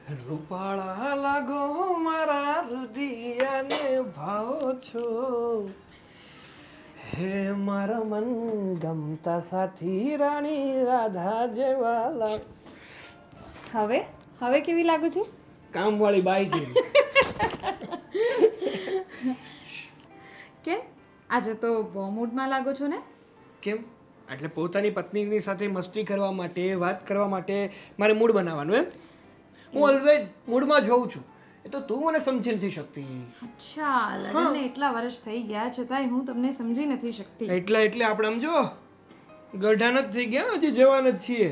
રૂપાળા લાગો મારા રુદિયાને ભાવો છો, હે મારા મન ગમતા સાથી રાણી રાધા જેવા લાગ. હવે હવે કેવી લાગુ છું? કામવાળી બાઈ છે. કેમ આજે તો બહુ મૂડમાં લાગો છો ને? કેમ? એટલે પોતાની પત્નીની સાથે મસ્તી કરવા માટે, વાત કરવા માટે મારે મૂડ બનાવવાનું એમ? હું ઓલવેઝ મૂડમાં જ હોઉં છું. એ તો તું મને સમજી નથી શકતી. અચ્છા, લગ્નને એટલા વર્ષ થઈ ગયા છતાંય હું તમને સમજી નથી શકતી. એટલે આપણે આમ જો ગઢાન જ થઈ ગયા, હજી જવાન જ છીએ.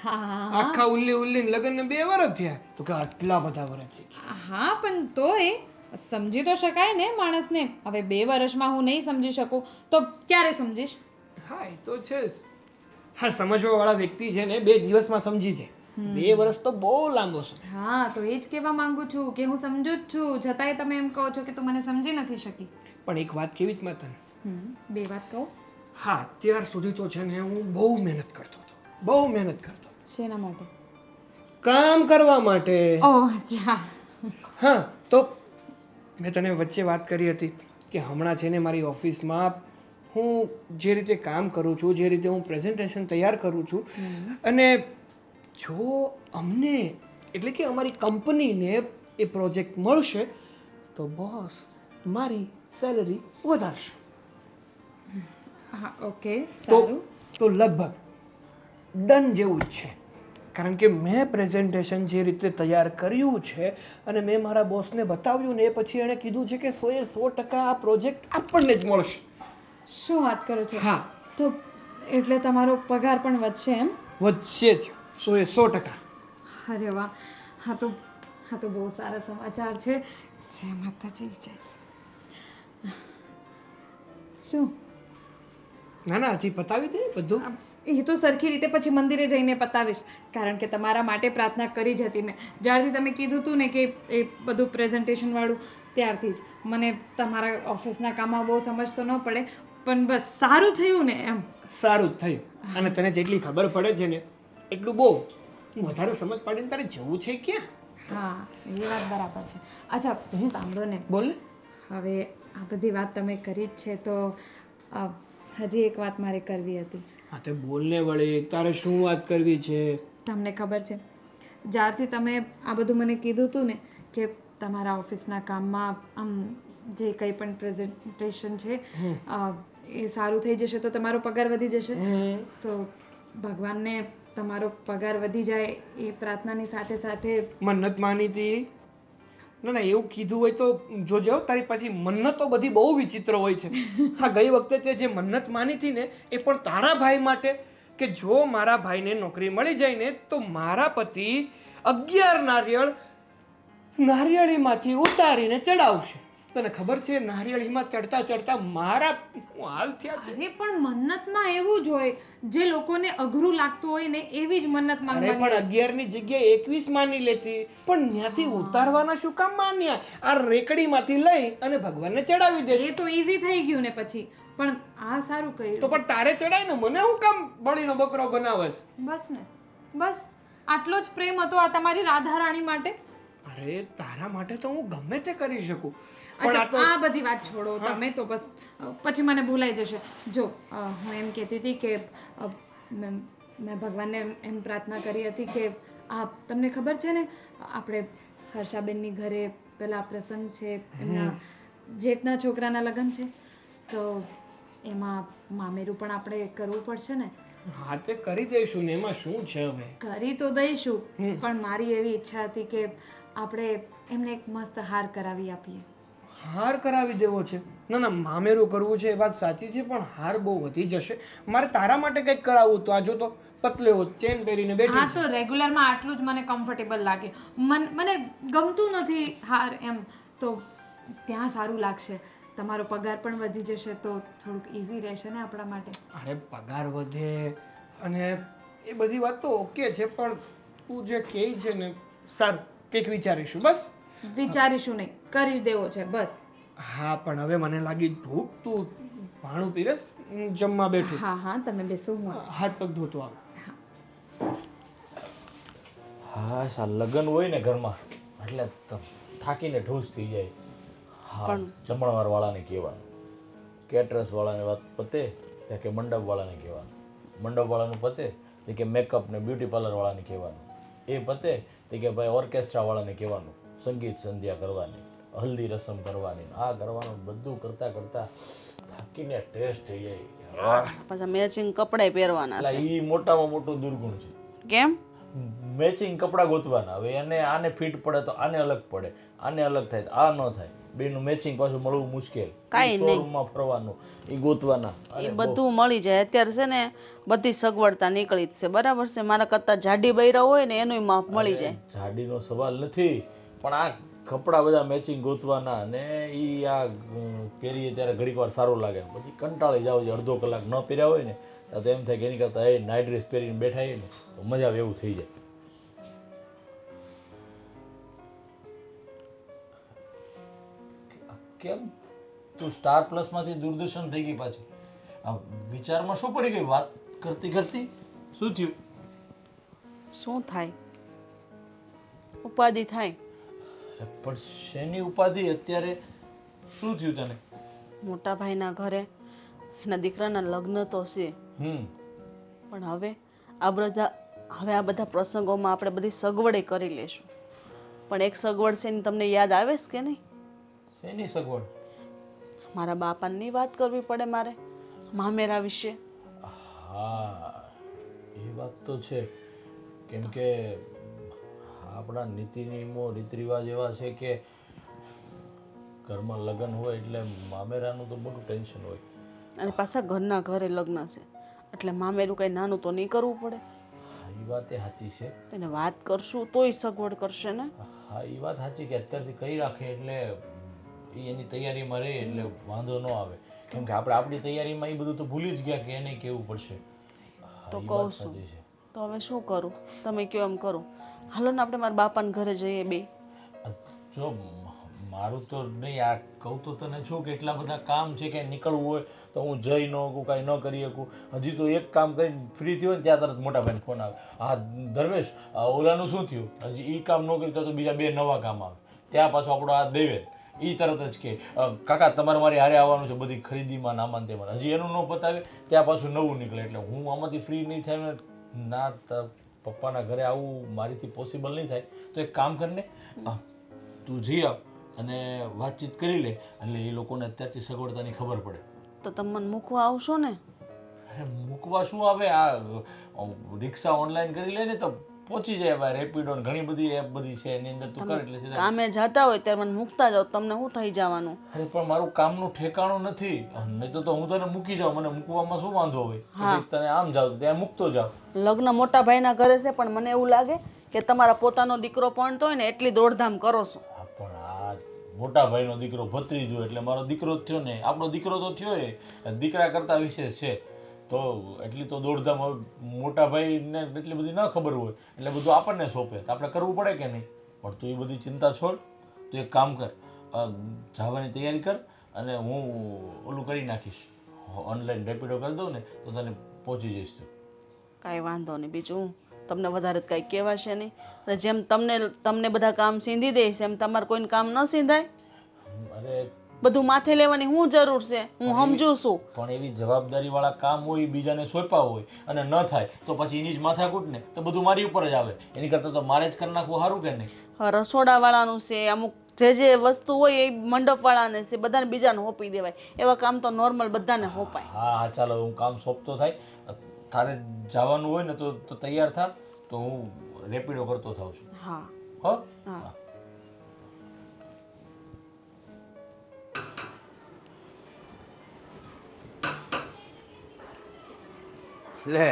હા આખા ઉલ્લી લગ્નને 2 વર્ષ થયા તો કે આટલા બધા વર્ષ થઈ ગયા. હા, પણ તોય સમજી તો શકાય ને માણસને. હવે 2 વર્ષમાં હું નહીં સમજી શકું તો ક્યારે સમજીશ? હા એ તો છે જ. હા, સમજવા વાળા વ્યક્તિ છે ને 2 દિવસમાં સમજી જાય. 2 વર્ષ તો બહુ લાંબો છે. હા, તો એ જ કહેવા માંગુ છું કે હું સમજુ જ છું, છતાંય તમે એમ કહો છો કે તું મને સમજી નથી શકી. પણ એક વાત કેવી જ તને? 2 વાત કહું. હા, અત્યાર સુધી તો છે ને હું બહુ મહેનત કરતો હતો. બહુ મહેનત કરતો હતો. શેના માટે? કામ કરવા માટે. ઓહ અચ્છા. હા, તો મેં તને વચ્ચે વાત કરી હતી કે હમણાં છે ને મારી ઓફિસમાં હું જે રીતે કામ કરું છું, જે રીતે હું પ્રેઝન્ટેશન તૈયાર કરું છું, અને જો અમને એટલે કે અમારી કંપનીને એ પ્રોજેક્ટ મળશે તો બોસ મારી સેલરી વધારશે. હા, ઓકે, તો સારું. તો લગભગ ડન જેવું જ છે. કારણ કે મેં પ્રેઝન્ટેશન જે રીતે તૈયાર કર્યું છે અને મેં મારા બોસને બતાવ્યું ને એ પછી એણે કીધું છે કે 100% આ પ્રોજેક્ટ આપણને જ મળશે. શું વાત કરો છો? હા. તો એટલે તમારો પગાર પણ વધશે એમ? વધશે જ 100%. અરે વાહ, હા તો બહુ સારા સમાચાર છે. જય માતાજી, જય શ્રી. શું? ના ના, હજી પતાવી દે બધું. એ તો સરખી રીતે પછી મંદિરે જઈને પતાવીશ, કારણ કે તમારા માટે પ્રાર્થના કરી જ હતી મેં. જ્યારથી તમે કીધું હતું ને કે એ બધું પ્રેઝન્ટેશન વાળું, ત્યારથી જ મને તમારા ઓફિસના કામમાં બહુ સમજ તો ન પડે, પણ બસ સારું થયું ને એમ. સારું જ થયું. અને તને જેટલી ખબર પડે છે ને એટલું બહુ. વધારે સમજ પાડીને તારે જવું છે ક્યાં? હા, એ વાત બરાબર છે. અચ્છા, સાંભળો ને. બોલ ને. હવે આ બધી વાત તમે કરી જ છે તો હજી એક વાત મારે કરવી હતી. હા તે બોલને વળી, તારે શું વાત કરવી છે? તમને ખબર છે, જ્યારથી તમે આ બધું મને કીધું હતું ને કે તમારા ઓફિસના કામમાં આમ જે કંઈ પણ પ્રેઝન્ટેશન છે એ સારું થઈ જશે તો તમારો પગાર વધી જશે. તો ભગવાનને તમારો પગાર વધી જાય એ પ્રાર્થનાની સાથે સાથે મન્નત માની હતી. ના ના, એવું કીધું હોય તો જોજો તારી પાછી મન્નતો બધી બહુ વિચિત્ર હોય છે. હા, ગઈ વખતે તે જે મન્નત માની હતી ને એ પણ તારા ભાઈ માટે, કે જો મારા ભાઈને નોકરી મળી જાય ને તો મારા પતિ 11 નારિયેળીમાંથી ઉતારીને ચડાવશે. તને ખબર છે નારિયેળીમાં ચડતા ચડતા મારા હું હાલ થયા છે. અરે પણ મન્નતમાં એવું જ હોય, જે લોકોને અઘરું લાગતું હોય ને એવી જ મન્નત અરે માંગવાની. પણ 11 ની જગ્યાએ 21 માની લેતી. પણ ત્યાંથી ઉતારવાના શું કામ માન્યા? આ રેકડીમાંથી લઈ અને ભગવાનને ચડાવી દે. એ તો ઈઝી થઈ ગયું ને પછી. પણ આ સારું તો કર્યું. પણ તારે ચડાય ને, મને હું કામ બળીનો બકરો બનાવસ? બસ ને, બસ આટલો જ પ્રેમ હતો આ તમારી રાધા રાણી માટે. અરે તારા માટે તો હું ગમે તે કરી શકું. અચ્છા, આ બધી વાત છોડો તમે તો, બસ પછી મને ભૂલાઈ જશે. જો હું એમ કહેતી હતી કે મેં ભગવાનને એમ પ્રાર્થના કરી હતી કે તમને ખબર છે ને આપણે હર્ષાબેનની ઘરે પેલા પ્રસંગ છે, એમના જેઠના છોકરાના લગ્ન છે, તો એમાં મામેરું પણ આપણે કરવું પડશે ને. હા તે કરી દઈશું ને, એમાં શું છે હવે? કરી તો દઈશું, પણ મારી એવી ઈચ્છા હતી કે આપણે એમને એક મસ્ત હાર કરાવી આપીએ. હાર કરાવી દેવો છે? ના ના, મામેરું કરવું છે એ વાત સાચી છે, પણ હાર બહુ વધી જશે. મારે તારા માટે કંઈક કરાવવું તો આજો તો પતલેવો ચેન પહેરીને બેઠી હા, તો રેગ્યુલરમાં આટલું જ મને કમ્ફર્ટેબલ લાગે. મને ગમતું નથી હાર એમ, તો ત્યાં સારું લાગશે. તમારો પગાર પણ વધી જશે તો થોડુંક ઈઝી રહેશે ને આપણા માટે. અરે પગાર વધે અને એ બધી વાત તો ઓકે છે, પણ તું જે કહે છે ને, સારું કંઈક વિચારીશું. બસ વિચારીશું નહીં, કરી જ દેવો છે બસ. હા, પણ હવે મને લાગી ભૂખ. તું ભાણું પીરસ, હું જમવા બેઠું. હા હા, તમે બેસો. હું હાથ પગ ધોતો આવ. હા સા લગ્ન હોય ને ઘરમાં એટલે થાકીને ઠૂસ થઈ જાય. હા જમણવાર વાળાને કહેવાનું, કેટરસ વાળાને વાત પતે ત્યાં કે મંડપ વાળાને કહેવાનું, મંડપ વાળાનું પતે તે કે મેકઅપ ને બ્યુટી પાર્લર વાળાને કહેવાનું, એ પતે તે કે ભાઈ ઓર્કેસ્ટ્રા વાળાને કહેવાનું, સંગીત સંધ્યા કરવાની, હલ્દી રસમ કરવાની, આ કરવાનું, બધું કરતાં કરતાં થાકીને ટેસ્ટ થઈ જાય. પાછા મેચિંગ કપડાય પહેરવાના એટલે છે. એ મોટામાં મોટું દુર્ગુણ છે. કેમ? મેચિંગ કપડાં ગોતવાના. હવે એને આને ફિટ પડે તો આને અલગ પડે, આને અલગ થાય તો આ ન થાય, બેનું મેચિંગ પાછું મળવું મુશ્કેલ. કાંઈ નહીં. શોરૂમમાં ફરવાનું, એ ગોતવાના. એ બધું મળી જાય. અત્યારે છે ને બધી સગવડતા નીકળી જ છે, બરાબર છે. મારા કરતાં જાડી બૈરા હોય ને એનું માપ મળી જાય. જાડીનો સવાલ નથી, પણ આ કપડાં બધા મેચિંગ ગોતવાના ને એ આ પહેરીએ ત્યારે ઘડીક વાર સારું લાગે, પછી કંટાળી જાવ છે. અડધો કલાક ન પહેર્યા હોય ને તો એમ થાય કે એની કરતાં એ નાઇટ ડ્રેસ પહેરીને બેઠા ને તો મજા આવે એવું થઈ જાય. કેમ તું સ્ટાર પ્લસમાંથી દૂરદર્શન થઈ ગઈ પાછી? આ વિચારમાં શું પડી ગઈ વાત કરતી કરતી? શું થયું? શું થાય? ઉપાધિ થાય. પણ શેની ઉપાધિ? અત્યારે શું થયું તને? મોટા ભાઈના ઘરે એના દીકરાના લગ્ન તો છે, પણ હવે આ બધા પ્રસંગોમાં આપણે બધી સગવડે કરી લેશું. પણ એક સગવડ છે ને તમને યાદ આવે છે કે નહીં? શેની સગવડ? મારા બાપાની વાત કરવી પડે મારે મામેરા વિશે. હા એ વાત તો છે, કેમ કે આપણા નીતિ નિયમો રીત રિવાજ એવા છે કે ઘરમાં લગ્ન હોય એટલે મામેરાનું તો મોટું ટેન્શન હોય. અને પાછા ઘરના ઘરે લગ્ન છે એટલે મામેરું કંઈ નાનું તો નહીં કરવું પડે. એ વાત એ સાચી છે. એને વાત કરશું તોય સગવડ કરશે ને. હા એ વાત સાચી કે અત્યારથી કહી રાખે એટલે એની તૈયારીમાં રહે એટલે વાંધો ન આવે, કેમ કે આપણે આપણી તૈયારીમાં એ બધું તો ભૂલી જ ગયા કે એને કહેવું પડશે. તો કહું છું તો હવે શું કરું? તમે કયો એમ કરું. હાલો ને આપણે મારા બાપાને ઘરે જઈએ બે. જો મારું તો નહીં, આ કહું તો તને છું કે એટલા બધા કામ છે કે નીકળવું હોય તો હું જઈ ન શકું, કાંઈ ન કરી શકું. હજી તો એક કામ કરીને ફ્રી થયો ને ત્યાં તરત મોટા ભાઈને ફોન આવે, હા ધર્મેશ ઓલાનું શું થયું? હજી એ કામ ન કર્યું તો બીજા બે નવા કામ આવે. ત્યાં પાછો આપણો આ દેવે એ તરત જ કે કાકા તમારે મારી હારે આવવાનું છે બધી ખરીદીમાં નામાન તેમાં. હજી એનું ન પતાવે ત્યાં પાછું નવું નીકળે. એટલે હું આમાંથી ફ્રી નહીં થાય ના, પપ્પાના ઘરે આવવું મારીથી પોસિબલ નહીં થાય. તો એક કામ કરીને તું જઈ આવ અને વાતચીત કરી લે, એટલે એ લોકોને અત્યારથી સગવડતાની ખબર પડે. તો તમે મને મૂકવા આવશો ને? અરે મૂકવા શું આવે, આ રિક્ષા ઓનલાઈન કરી લે ને તો પહોંચી જાય. ભાઈ રેપિડો ઘણી બધી એપ બધી છે એની અંદર તું કર એટલે સીધા. કામે જતા હોય ત્યારે મને મૂકતા જાઓ, તમને શું થઈ જવાનું? અરે પણ મારું કામનું ઠેકાણું નથી, નહીં તો હું તને મૂકી જાઉં, મને મૂકવામાં શું વાંધો હોય? તને આમ જાવ ત્યાં મૂકતો જાવ. લગ્ન મોટા ભાઈના ઘરે છે પણ મને એવું લાગે કે તમારા પોતાનો દીકરો ભણતો હોય ને એટલી દોડધામ કરો છો. પણ આ મોટા ભાઈનો દીકરો ભત્રીજો એટલે મારો દીકરો જ થયો ને, આપણો દીકરો તો થયો એ દીકરા કરતા વિશેષ છે તો એટલી તો દોડધામ. મોટા ભાઈને એટલી બધી ન ખબર હોય એટલે બધું આપણને સોંપે તો આપણે કરવું પડે કે નહીં? પણ તું એ બધી ચિંતા છોડ, તું એક કામ કર, જવાની તૈયારી કર અને હું ઓલું કરી નાખીશ, ઓનલાઈન રેપિડો કરી દઉં ને તો તને પહોંચી જઈશ તું. કાંઈ વાંધો નહીં. બીજું હું તમને વધારે કાંઈ કહેવાશે નહીં. અને જેમ તમને બધા કામ સીંધી દઈશ એમ તમારે કોઈને કામ ન સીંધાય. અરે બધું માથે લેવાની શું જરૂર છે? હું સમજુ છું, પણ એવી જવાબદારી વાળા કામ હોય બીજાને સોંપ્યા હોય અને ન થાય તો પછી એની જ માથાકૂટ ને તો બધું મારી ઉપર જ આવે. એની કરતાં તો મારે જ કરી નાખવું સારું કે નહીં? રસોડાવાળાનું છે, અમુક જે વસ્તુ હોય એ મંડપવાળાને છે, બધાને બીજાને સોંપી દેવાય. એવા કામ તો નોર્મલ બધાને સોંપાય. હા ચાલો હું કામ સોંપતો થાય. તારે જવાનું હોય ને તો તૈયાર થા, તો હું રેપિડો કરતો થાઉં છું. હા હો હા. લે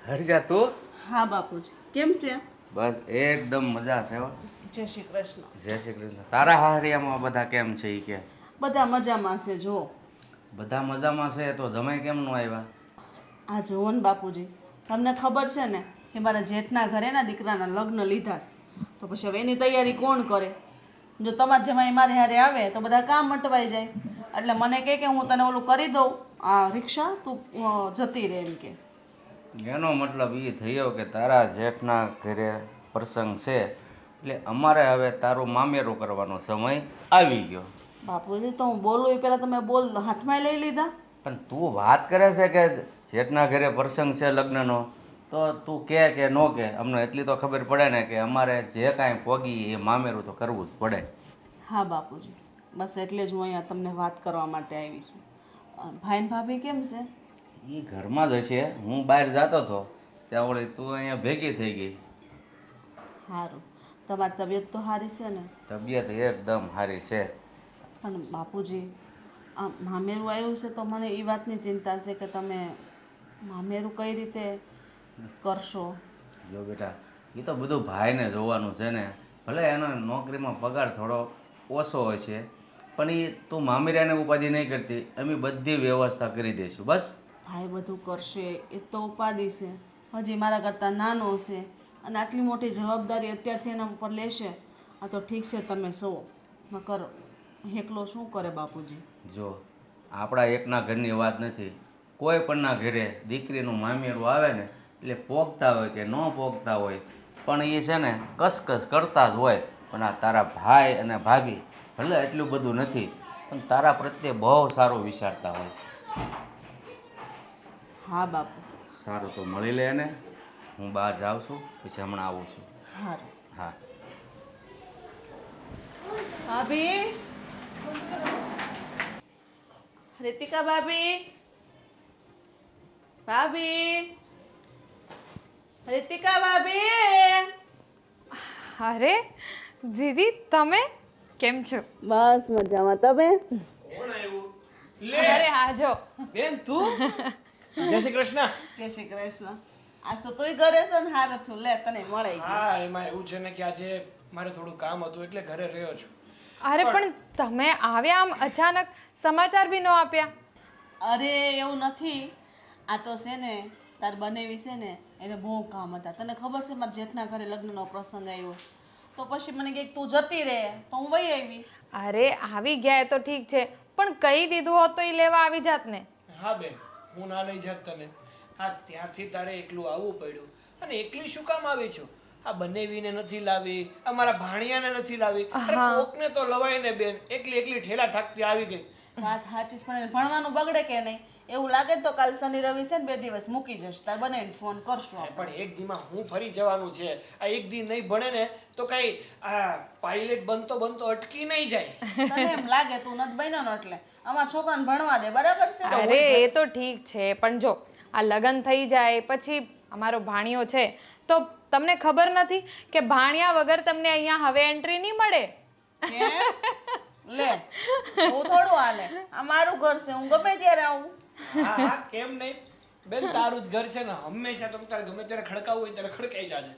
હરજા તું? હા બાપુજી, કેમ છે? બસ એકદમ મજા છે હો. જય શ્રી કૃષ્ણ. જય શ્રી કૃષ્ણ. તારા હારિયામાં બધા કેમ છે ઈ કે? બધા મજામાં છે. જો બધા મજામાં છે તો જમાઈ કેમ નો આવ્યા? આ જુઓ ને બાપુજી, તમને ખબર છે ને કે મારા જેઠના ઘરેના દીકરાના લગ્ન લીધા છે, તો પછી હવે એની તૈયારી કોણ કરે? જો તમારે જમાઈ મારે હારે આવે તો બધા કામ અટવાઈ જાય. એટલે મને કહે કે હું તને ઓલું કરી દઉં, આ રિક્ષા તું જતી રહે એમ કે. એનો મતલબ એ થયો કે તારા જેઠના ઘરે પ્રસંગ છે એટલે અમારે હવે તારું મામેરું કરવાનો સમય આવી ગયો. બાપુજી તો હું બોલું એ પહેલાં તમે બોલ હાથમાં લઈ લીધા. પણ તું વાત કરે છે કે જેઠના ઘરે પ્રસંગ છે લગ્નનો, તો તું કે ન કે અમને એટલી તો ખબર પડે ને કે અમારે જે કાંઈ પોગી એ મામેરું તો કરવું જ પડે. હા બાપુજી, બસ એટલે જ હું અહીંયા તમને વાત કરવા માટે આવી છું. ભાઈ ને ભાભી કેમ છે? એ ઘરમાં જ હશે. હું બહાર જતો હતો ત્યાં વળી તું અહીંયા ભેગી થઈ ગઈ. સારું, તમારી તબિયત તો સારી છે ને? તબિયત એકદમ સારી છે. પણ બાપુજી, આ મામેરું આવ્યું છે તો મને એ વાતની ચિંતા છે કે તમે મામેરું કઈ રીતે કરશો? જો બેટા, એ તો બધું ભાઈને જોવાનું છે ને. ભલે એનો નોકરીમાં પગાર થોડો ઓછો હોય છે, પણ એ તું મામીરાને ઉપાધિ નહીં કરતી, અમે બધી વ્યવસ્થા કરી દઈશું. બસ ભાઈ બધું કરશે એ તો ઉપાધિ છે, હજી મારા કરતાં નાનો છે અને આટલી મોટી જવાબદારી અત્યારથી એના ઉપર લેશે. આ તો ઠીક છે તમે સો નકર એકલો શું કરે બાપુજી? જો, આપણા એકના ઘરની વાત નથી, કોઈ પણના ઘરે દીકરીનું મામેરું આવે ને એટલે પોગતા હોય કે ન પોગતા હોય, પણ એ છે ને કસકસ કરતા જ હોય. પણ આ તારા ભાઈ અને ભાભી ભલે એટલું બધું નથી, પણ તારા પ્રત્યે બહુ સારું વિચારતા હોય છે. હા બાપુ. સારું, તો મળી લે ને. હું બહાર જાઉં છું, પછી હમણાં આવું છું. સારું. હા. ભાભી, રીતિકા ભાભી, ભાભી, રીતિકા ભાભી. અરે દીદી, તમે કેમ છો? બસ મજામાં. તમે? કોણ આવ્યું? અરે હા જો. બેન તું? જય શ્રી કૃષ્ણ. જય શ્રી કૃષ્ણ. આજ તો તુંય ઘરે છે ને? હારું થયું, લે તને મળી ગયું. હા, એમાં એવું છે ને કે આજે મારે થોડું કામ હતું એટલે ઘરે રહ્યો છું. અરે પણ તમે આવ્યા આમ અચાનક, સમાચાર બી ન આપ્યા. અરે એવું નથી, આ તો છે ને તાર બનેવી છે ને એને બહુ કામ હતા. તને ખબર છે મારા જેઠના ઘરે લગ્નનો પ્રસંગ આવ્યો તો પછી મને કહે તું જતી રહે તો હું વહી આવી. અરે આવી ગયા એ તો ઠીક છે, પણ કહી દીધું હોત તો એ લેવા આવી જાત ને. હા બેન, હું ના લઈ જાત તને. હા, ત્યાંથી તારે એકલું આવવું પડ્યું. અને એકલી શું કામ આવી છું? આ બનેવીને નથી લાવી, આ મારા ભાણિયાને નથી લાવી. અરે કોકને તો લવાય ને બેન. એકલી એકલી ઠેલા ઠાકતી આવી ગઈ. વાત સાચી છે, પણ એને ભણવાનું બગડે કે નહીં? એવું લાગે ને તો કાલ શનિ રવિ છે ને 2 દિવસ મૂકી જશે, તાર બનાવીને ફોન કરશું આપણે. પણ એક દીમાં હું ફરી જવાનું છે. આ એક દી નહીં ભણે ને તો કઈ આ પાયલટ બનતો બનતો અટકી નહીં જાય. તને એમ લાગે તું નથી બન્યો ને એટલે અમારા છોકરાને ભણવા દે, બરાબર છે? અરે એ તો ઠીક છે, પણ જો આ લગ્ન થઈ જાય પછી અમારો ભાણિયો છે તો તમને ખબર નથી કે ભાણિયા વગર તમને અહીંયા હવે એન્ટ્રી નહીં મળે. કેમ? લે, હું થોડું હાલે, આ મારું ઘર છે, હું ગમે ત્યારે આવું. હા હા, કેમ નહીં બેન, તારું જ ઘર છે ને. હંમેશા તમે તારે ગમે ત્યારે ખડકાવવું હોય ત્યારે ખડકાઈ જાજે.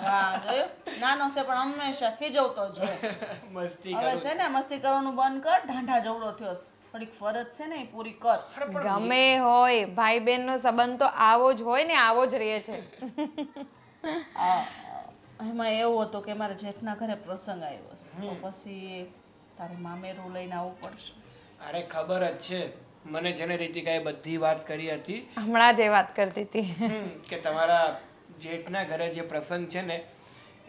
વાહ, જોયું? નાનો છે પણ હંમેશા ખીજવતો જ હોય. મસ્તી હવે કરું. છે ને મસ્તી કરવાનું બંધ કર, ઢાંઢા જવડો થયો છે. થોડીક ફરજ છે ને એ પૂરી કર. ગમે હોય ભાઈ બહેન નો સંબંધ તો આવો જ હોય ને, આવો જ રહે છે. એમાં એવું હતું કે મારા જેઠના ઘરે પ્રસંગ આવ્યો છે તો પછી તારું મામેરું લઈને આવવું પડશે. અરે ખબર જ છે મને, જેને રીતિકાએ બધી વાત કરી હતી હમણાં જ એ વાત કરતી હતી કે તમારા જેઠના ઘરે જે પ્રસંગ છે ને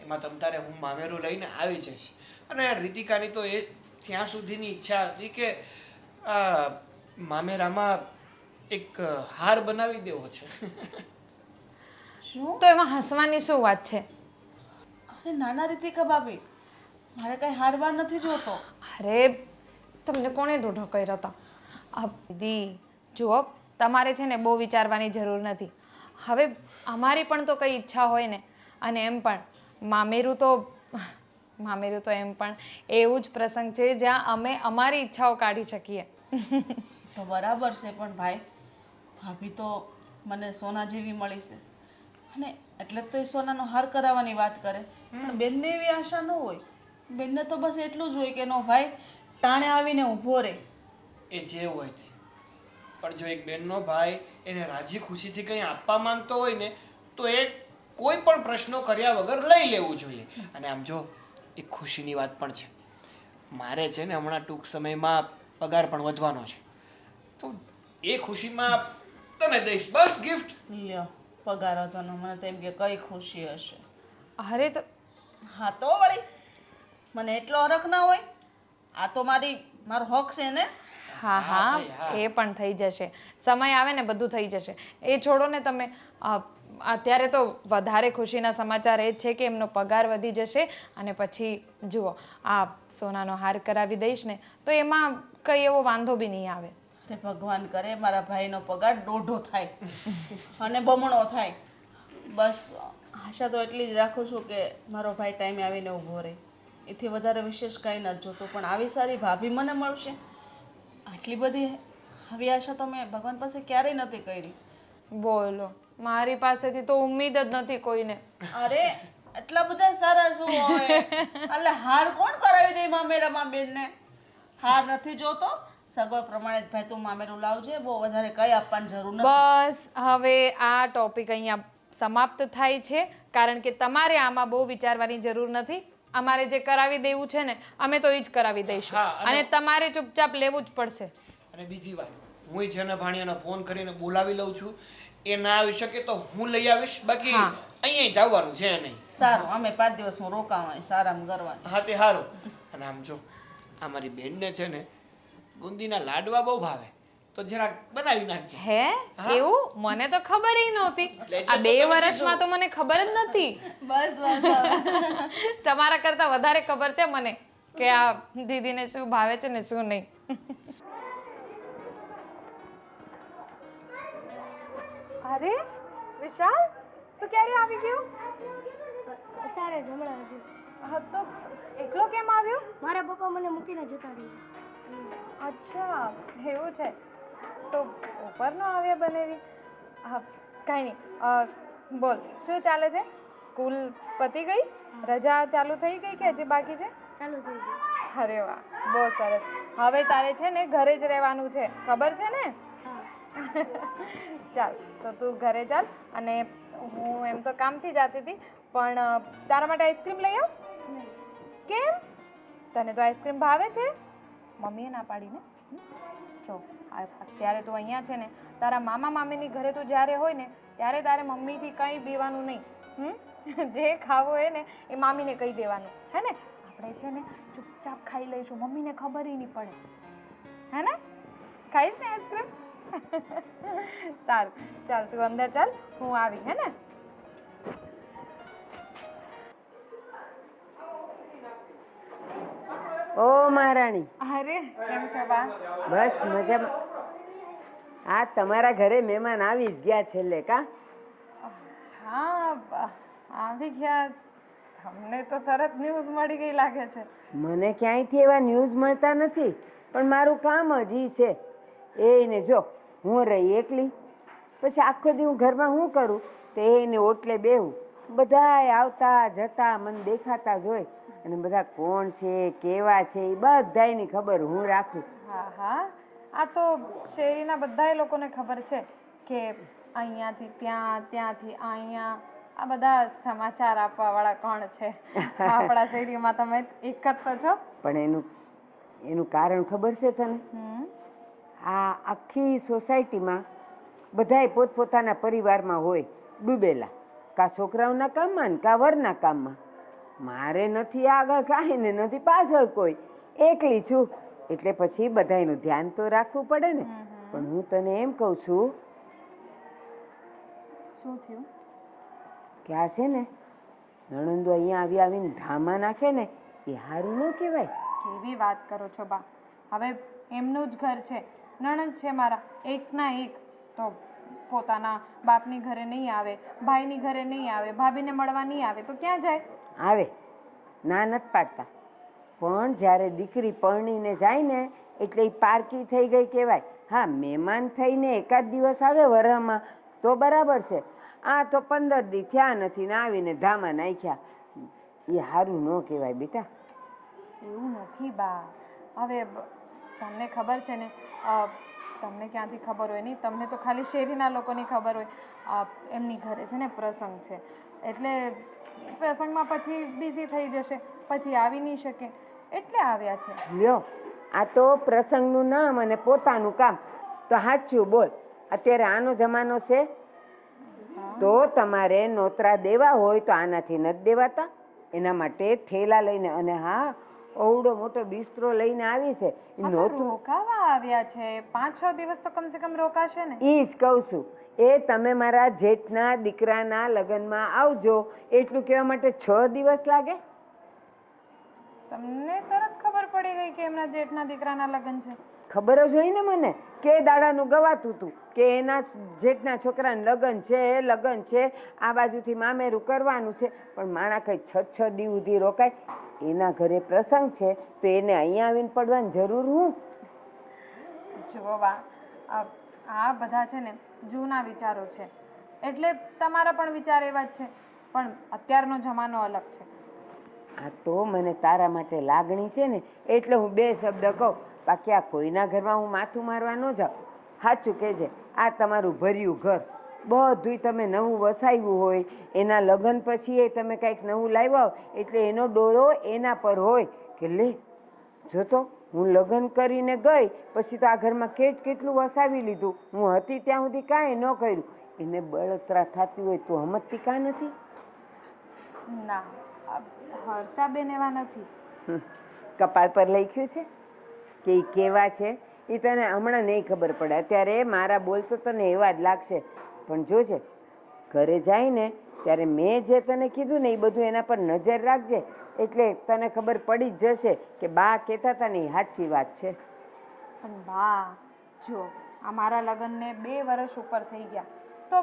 એમાં તમતારે હું મામેરું લઈને આવી જઈશ. અને રીતિકાની તો એ ત્યાં સુધીની ઈચ્છા હતી કે આ મામેરામાં એક હાર બનાવી દેવો છે. શું? તો એમાં હસવાની શું વાત છે? અરે નાના રીતિકા ભાભી, મારે કઈ હારવાર નથી જોતો. અરે તમને કોણે ઢોઢો કર્યો હતો? દીદી જુઓ, તમારે છે ને બહુ વિચારવાની જરૂર નથી. હવે અમારી પણ તો કઈ ઈચ્છા હોય ને, અને એમ પણ મામેરું તો એમ પણ એવું જ પ્રસંગ છે જ્યાં અમે અમારી ઈચ્છાઓ કાઢી શકીએ. તો બરાબર છે, પણ ભાઈ ભાભી તો મને સોના જેવી મળી છે અને એટલે જ તો એ સોનાનો હાર કરાવવાની વાત કરે. પણ બેનને એવી આશા ન હોય. બેનને તો બસ એટલું જ હોય કે નો ભાઈ ટાણે આવીને ઊભો રહે. એ જે હોય તે. પણ જો એક બેનનો ભાઈ એને રાજી ખુશીથી કંઈ આપવા માંગતો હોય ને તો એ કોઈ પણ પ્રશ્નો કર્યા વગર લઈ લેવું જોઈએ. અને આમ જો એક ખુશીની વાત પણ છે. મારે છે ને હમણાં ટૂંક સમયમાં પગાર પણ વધવાનો છે, તો એ ખુશીમાં તને દઈશ બસ ગિફ્ટ. લ્યો, પગાર હતો ને મને તો એમ કે કઈ ખુશી હશે. અરે તો હા તો વળી મને એટલો હરખ ના હોય? આ તો મારો હક છે ને. હા હા એ પણ થઈ જશે, સમય આવે ને બધું થઈ જશે. એ છોડો ને તમે. અત્યારે તો વધારે ખુશીના સમાચાર એ જ છે કે એમનો પગાર વધી જશે અને પછી જુઓ આ સોનાનો હાર કરાવી દઈશ ને તો એમાં કંઈ એવો વાંધો બી નહીં આવે. અરે ભગવાન કરે મારા ભાઈનો પગાર 1.5 થાય અને બમણો થાય. બસ આશા તો એટલી જ રાખું છું કે મારો ભાઈ ટાઈમે આવીને ઊભો રહે. એથી વધારે વિશેષ કાંઈ નથી જોતું. પણ આવી સારી ભાભી મને મળશે, આટલી બધી આવી આશા તો મેં ભગવાન પાસે ક્યારેય નથી કરી. બોલો, મારી પાસેથી તો ઉમ્મીદ જ નથી કોઈને. અરે એટલા બધા સારા શું હોય? એટલે હાર કોણ કરાવી દે મામેરામાં બેનને? હાર નથી જોતો, સગવડ પ્રમાણે જ ભાઈ તું મામેરું લાવજે, બહુ વધારે કઈ આપવાની જરૂર નથી. બસ હવે આ ટોપિક અહીંયા સમાપ્ત થાય છે, કારણ કે તમારે આમાં બહુ વિચારવાની જરૂર નથી. અમારે જે કરાવી દેવું છે ને અમે તો એ જ કરાવી દઈશું અને તમારે ચૂપચાપ લેવું જ પડશે. અને બીજી વાત, હું છે ને ભાણિયાને ફોન કરીને બોલાવી લઉં છું. એ ના આવી શકે તો હું લઈ આવીશ, બાકી અહીંયા જવાનું છે નહીં. સારું, અમે 5 દિવસનું રોકાવાનું, આરામ કરવાનું. હા તે સારું. અને આમ જો આ મારી બેનને છે ને બુંદીના લાડવા બહુ ભાવે, તો જરાક બનાવી નાખજે. હે એવું? મને તો ખબર ય નહોતી. આ 2 વર્ષમાં તો મને ખબર જ નથી. બસ બસ તમારા કરતા વધારે ખબર છે મને કે આ દીદીને શું ભાવે છે ને શું નહીં. અરે વિશાલ, તું ક્યારે આવી ગયો? અત્યારે જ હમણાં જ. હા તો એકલો કેમ આવ્યો? મારા પપ્પા મને મૂકીને જતા રહ્યા. અચ્છા એવું છે, તો ઉપર નો આવ્યા બનેવી. હા કાંઈ નહીં. બોલ શું ચાલે છે? સ્કૂલ પતી ગઈ? રજા ચાલુ થઈ ગઈ કે હજી બાકી છે? ચાલુ થઈ ગયું. અરે વાહ, બહુ સરસ. હવે તારે છે ને ઘરે જ રહેવાનું છે, ખબર છે ને? ચાલ તો તું ઘરે ચાલ, અને હું એમ તો કામથી જતી હતી પણ તારા માટે આઈસ્ક્રીમ લઈ આવ. કેમ? તને તો આઈસ્ક્રીમ ભાવે છે? મમ્મીએ ના પાડીને. જો અત્યારે તું અહીંયા છે ને, તારા મામા મામીની ઘરે તું જ્યારે હોય ને ત્યારે તારે મમ્મીથી કંઈ પીવાનું નહીં. જે ખાવું હોય ને એ મામીને કહી દેવાનું, હે ને? આપણે છે ને ચૂપચાપ ખાઈ લઈશું, મમ્મીને ખબર ય નહીં પડે, હે ને? ખાઈશ ને આઈસ્ક્રીમ? સારું ચાલ તું અંદર ચાલ, હું આવી, હે ને? ઓ મહારાણી, અરે કેમ છો બા? બસ મજામાં. આ તમારા ઘરે મહેમાન આવી જ ગયા છેલ્લે કા? હા આવી ગયા. તમને તો તરત ન્યૂઝ મળી ગઈ લાગે છે. મને ક્યાંયથી એવા ન્યૂઝ મળતા નથી, પણ મારું કામ જ ઈ છે. એને જો હું રહી એકલી, પછી આખો દી હું ઘરમાં શું કરું તો એને ઓટલે બેહું. બધાય આવતા જતા મને દેખાતા જોઈ, અને બધા કોણ છે કેવા છે એ બધાયની ખબર હું રાખું. હા હા, આ તો શેરીના બધાય લોકોને ખબર છે કે અહીંયાથી ત્યાં, ત્યાંથી અહીંયા આ બધા સમાચાર આપવા વાળા કોણ છે. આપણા શેરીમાં તમે એક જ તો છો. પણ એનું કારણ ખબર છે તને? આ આખી સોસાયટીમાં બધાય પોતપોતાના પરિવારમાં હોય ડૂબેલા, કા છોકરાઓના કામમાં ને કા વરના કામમાં. મારે નથી આગળ કાંઈ ને નથી પાછળ કોઈ, એકલી છું, એટલે પછી બધાયનું ધ્યાન તો રાખવું પડે ને. પણ હું તને એમ કહું છું, શું થયું? કે આ છે ને નણંદો અહીંયા આવીને ધામા નાખે ને એ સારું ન કહેવાય. કેવી વાત કરો છો બા? હવે એમનું જ ઘર છે, નણંદ છે મારા એકના એક, તો પોતાના બાપની ઘરે નહીં આવે, ભાઈની ઘરે નહીં આવે, ભાભીને મળવા નહીં આવે તો ક્યાં જાય? આવે, ના નથી પાડતા, પણ જ્યારે દીકરી પરણીને જાય ને એટલે એ પારકી થઈ ગઈ કહેવાય. હા, મહેમાન થઈને એકાદ દિવસ આવે વરહમાં તો બરાબર છે. આ તો 15 દી થયા નથી ને આવીને ધામા નાખ્યા, એ સારું ન કહેવાય બેટા. એવું નથી બા. હવે તમને ખબર છે ને, તમને ક્યાંથી ખબર હોય નહીં, તમને તો ખાલી શેરીના લોકોની ખબર હોય. એમની ઘરે છે ને પ્રસંગ છે, એટલે પ્રસંગમાં પછી બિઝી થઈ જશે, પછી આવી નહીં શકે, એટલે આવ્યા છે. લ્યો, આ તો પ્રસંગનું નામ અને પોતાનું કામ. તો સાચું બોલ, અત્યારે આનો જમાનો છે? તો તમારે નોતરા દેવા હોય તો આનાથી નથી દેવાતા. એના માટે થેલા લઈને, અને હા, અવડો મોટો બિસ્તરો લઈને આવી છે. ઈ આ તો નોતરું રોકાવા આવ્યા છે, 5-6 દિવસ તો કમસે કમ રોકાશે ને. ઈ જ કહું છું. એ તમે મારા જેઠના દીકરાના લગ્નમાં આવજો એટલું કહેવા માટે 6 દિવસ લાગે? તમને તરત ખબર પડી ગઈ કે એમના જેઠના દીકરાના લગ્ન છે? ખબર જ હોય ને મને, કે દાડાનું ગવાતું હતું કે એના જેઠના છોકરાના લગ્ન છે, આ બાજુથી મામેરું કરવાનું છે. પણ માણા કઈ 6 દી સુધી રોકાય? એના ઘરે પ્રસંગ છે તો એને અહીંયા આવીને પડવાની જરૂર હું? જુઓ બા, આ બધા છે ને જૂના વિચારો છે, એટલે તમારા પણ વિચાર એવા જ છે, પણ અત્યારનો જમાનો અલગ છે. આ તો મને તારા માટે લાગણી છે ને એટલે હું 2 શબ્દ કહું, બાકી આ કોઈના ઘરમાં હું માથું મારવા ન જાઉં. સાચું કહેજે, આ તમારું ભર્યું ઘર, બધુંય તમે નવું વસાવ્યું હોય, એના લગ્ન પછી એ તમે કંઈક નવું લાવ્યા હો એટલે એનો ડોળો એના પર હોય કે લે જો તો હું લગ્ન કરીને ગઈ પછી તો આ ઘરમાં કેટલું વસાવી લીધું, હું હતી ત્યાં સુધી કાંઈ ન કર્યું. એને બળતરા થતી હોય તો હમતતી કાં નથી? ના, હર્ષાબેન એવા નથી. કપાળ પર લખ્યું છે કે એ કેવા છે એ તને હમણાં નહીં ખબર પડે. અત્યારે મારા બોલ તો તને એવા જ લાગશે, પણ જોજે ઘરે જાય ને ત્યારે મેં જે તને કીધું ને એ બધું એના પર નજર રાખજે, એટલે તને ખબર પડી જ જશે કે બા કહેતા હતા ને એ સાચી વાત છે. પણ બા જો, આ મારા લગ્નને 2 વર્ષ ઉપર થઈ ગયા, તો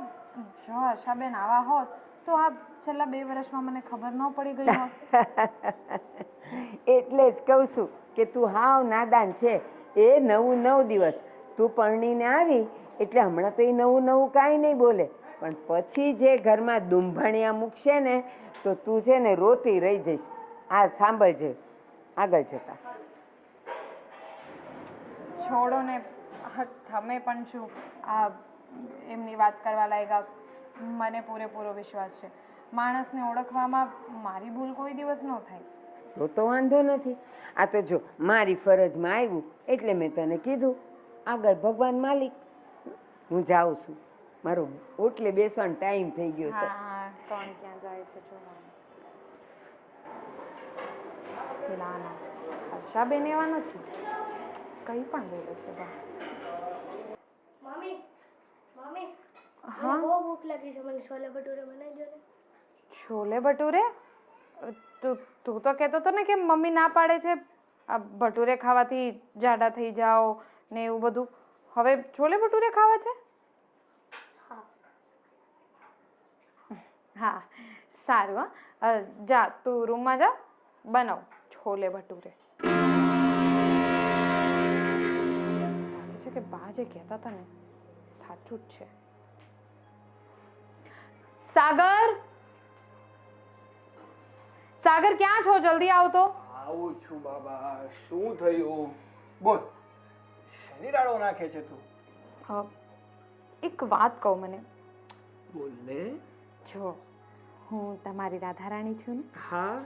જો હર્ષાબેન આવા હોત તો આ છેલ્લા 2 વર્ષમાં મને ખબર ન પડી ગઈ હોત. એટલે જ કહું છું કે તું હાવ નાદાન છે. એ 9 દિવસ તું પરણીને આવી એટલે હમણાં તો એ નવું કાંઈ નહીં બોલે, પણ પછી જે ઘરમાં દુંભાણિયા મૂકશે ને તો તું છે ને રોતી રહી જઈશ. આ સાંભળજે આગળ જતા. છોડો ને, તમે પણ શું આ એમની વાત કરવા લાગ્યા? મને પૂરેપૂરો વિશ્વાસ છે, માણસને ઓળખવામાં મારી ભૂલ કોઈ દિવસ ન થાય. તો વાંધો નથી. આ તો જો મારી ફરજમાં આવ્યું એટલે મેં તને કીધું. આગળ ભગવાન માલિક. હું જાઉં છું, મારો ઓટલે બેસવાનો ટાઈમ થઈ ગયો છે. હા, કોણ ક્યાં જાય છે જો. ના ના, હર્ષાબેન એવા નથી, કંઈ પણ બોલે છે બા. મમ્મી મમ્મી હા? મને બહુ ભૂખ લાગી છે, મને છોલે ભટુરે બનાવી દો ને. છોલે ભટુરે? તું તો કહેતો હતો ને કે મમ્મી ના પાડે છે, આ ભટુરે ખાવાથી જાડા થઈ જાઓ ને એવું બધું. હવે છોલે ભટુરે ખાવા છે? હા. હા, સારું. હા, જા તું રૂમમાં જા, બનાવ છોલે ભટુરે. લાગે છે કે બા જે કહેતા હતા ને સાચું જ છે. સાગર, સાગર ક્યાં છો? જલ્દી આવ તો. આવું છું બાબા. શું થયું? બોલ, શેની રાડો નાખે છે તું? એક વાત કહું મને. બોલ ને. જો, હું તમારી રાધારાણી છું ને. હા.